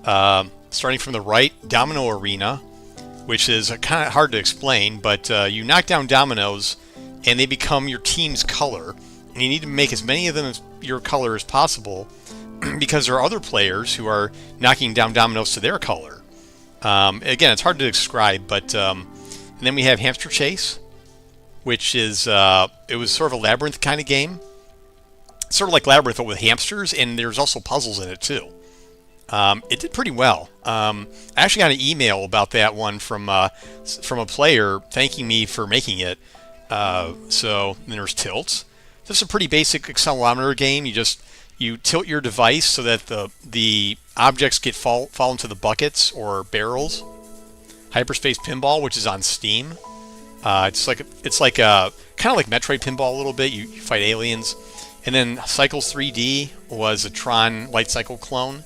Starting from the right, Domino Arena, which is kind of hard to explain, but you knock down dominoes and they become your team's color. And you need to make as many of them as your color as possible because there are other players who are knocking down dominoes to their color. Again, it's hard to describe, but and then we have Hamster Chase, which is it was sort of a labyrinth kind of game, sort of like Labyrinth but with hamsters, and there's also puzzles in it too. It did pretty well. I actually got an email about that one from a player thanking me for making it. So then there's Tilt. This is a pretty basic accelerometer game. You tilt your device so that the objects fall into the buckets or barrels. Hyperspace Pinball, which is on Steam. It's like kind of like Metroid Pinball a little bit. You fight aliens. And then Cycles 3D was a Tron Light Cycle clone.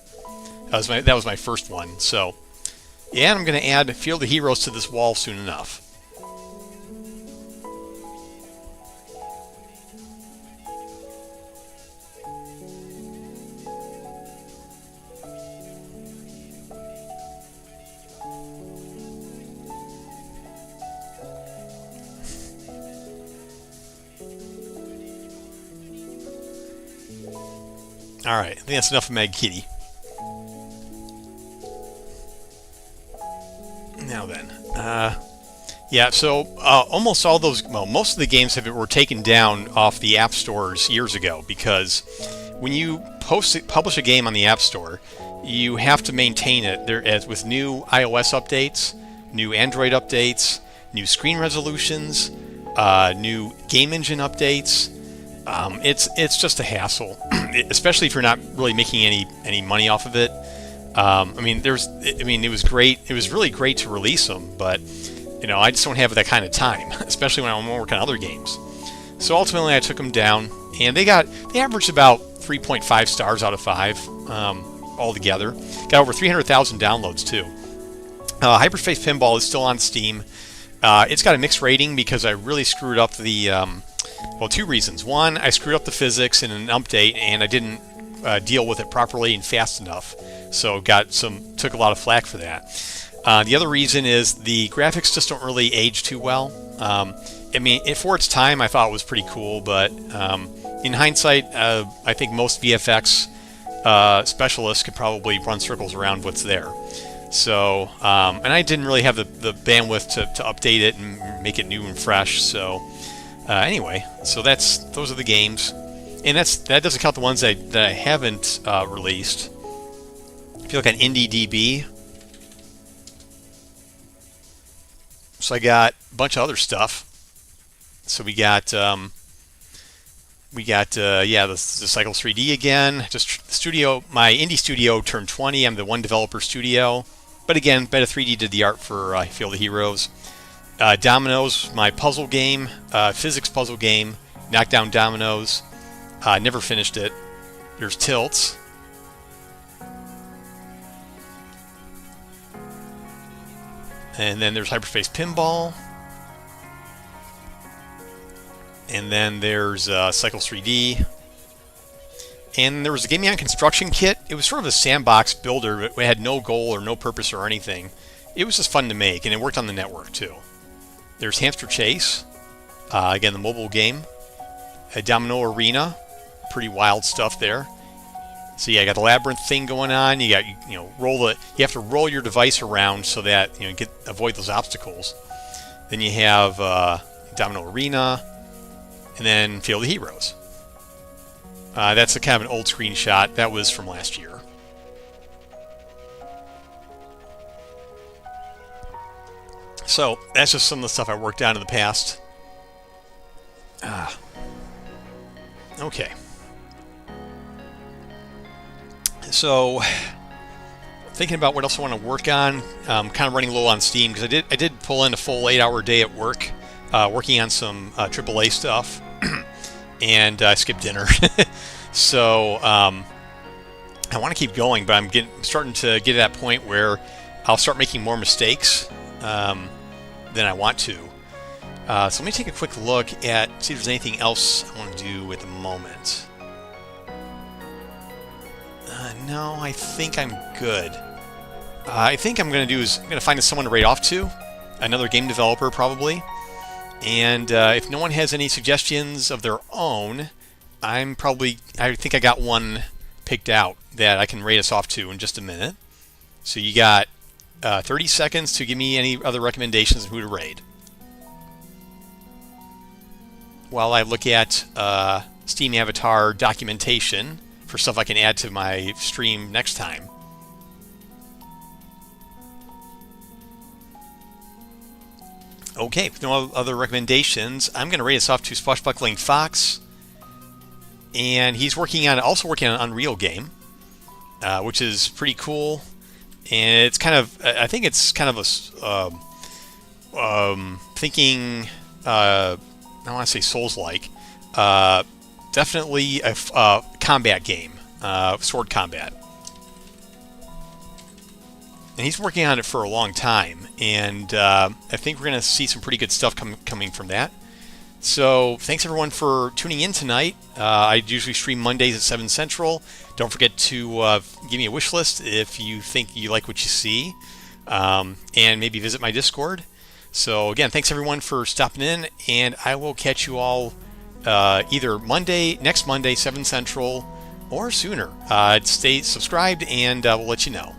That was my first one. So, yeah, I'm going to add Field of Heroes to this wall soon enough. Alright, I think that's enough of Mad Kitty. Now then, yeah, so almost all those, well, most of the games were taken down off the app stores years ago because when you publish a game on the app store, you have to maintain it with new iOS updates, new Android updates, new screen resolutions, new game engine updates. It's just a hassle, especially if you're not really making any money off of it. It was great. It was really great to release them, but I just don't have that kind of time, especially when I'm working on other games. So ultimately, I took them down, and they averaged about 3.5 stars out of 5 altogether. Got over 300,000 downloads too. Hyperspace Pinball is still on Steam. It's got a mixed rating because I really screwed up the. Well, two reasons. One, I screwed up the physics in an update, and I didn't deal with it properly and fast enough, so took a lot of flack for that. The other reason is the graphics just don't really age too well. For its time, I thought it was pretty cool, but in hindsight, I think most VFX specialists could probably run circles around what's there. So, and I didn't really have the bandwidth to update it and make it new and fresh. So, anyway, so those are the games, and that doesn't count the ones that I haven't released. If you look at IndieDB, so I got a bunch of other stuff. So we got the Cycles 3D again. Just studio, my indie studio turned 20. I'm the one developer studio, but again, Beta 3D did the art for Field of Heroes. Dominoes, my puzzle game, physics puzzle game, knock down dominoes. Never finished it. There's Tilts. And then there's Hyperspace Pinball. And then there's Cycles 3D. And there was a Gaming on Construction kit. It was sort of a sandbox builder. It had no goal or no purpose or anything. It was just fun to make, and it worked on the network too. There's Hamster Chase. Again, the mobile game. A Domino Arena. Pretty wild stuff there. So yeah, you got the labyrinth thing going on. You got you have to roll your device around so that avoid those obstacles. Then you have Domino Arena, and then Field of Heroes. That's a kind of an old screenshot. That was from last year. So that's just some of the stuff I worked on in the past. Okay. So, thinking about what else I want to work on. Kind of running low on steam because I did pull in a full 8-hour day at work, working on some AAA stuff, and I skipped dinner. So I want to keep going, but I'm starting to get to that point where I'll start making more mistakes than I want to. So let me take a quick look at, see if there's anything else I want to do at the moment. No, I think I'm good. I think I'm going to do is I'm going to find someone to raid off to, another game developer probably. And if no one has any suggestions of their own, I think I got one picked out that I can raid us off to in just a minute. So you got 30 seconds to give me any other recommendations of who to raid. While I look at Steam Avatar documentation for stuff I can add to my stream next time. Okay, with no other recommendations, I'm going to raid us off to Swashbuckling Fox. And he's also working on an Unreal game, which is pretty cool. And it's kind of, I think it's kind of a thinking, I don't want to say Souls-like, definitely a combat game, sword combat. And he's working on it for a long time, and I think we're going to see some pretty good stuff coming from that. So thanks everyone for tuning in tonight. I usually stream Mondays at 7 Central. Don't forget to give me a wish list if you think you like what you see, and maybe visit my Discord. So again, thanks everyone for stopping in, and I will catch you all either next Monday, 7 Central, or sooner. Stay subscribed, and we'll let you know.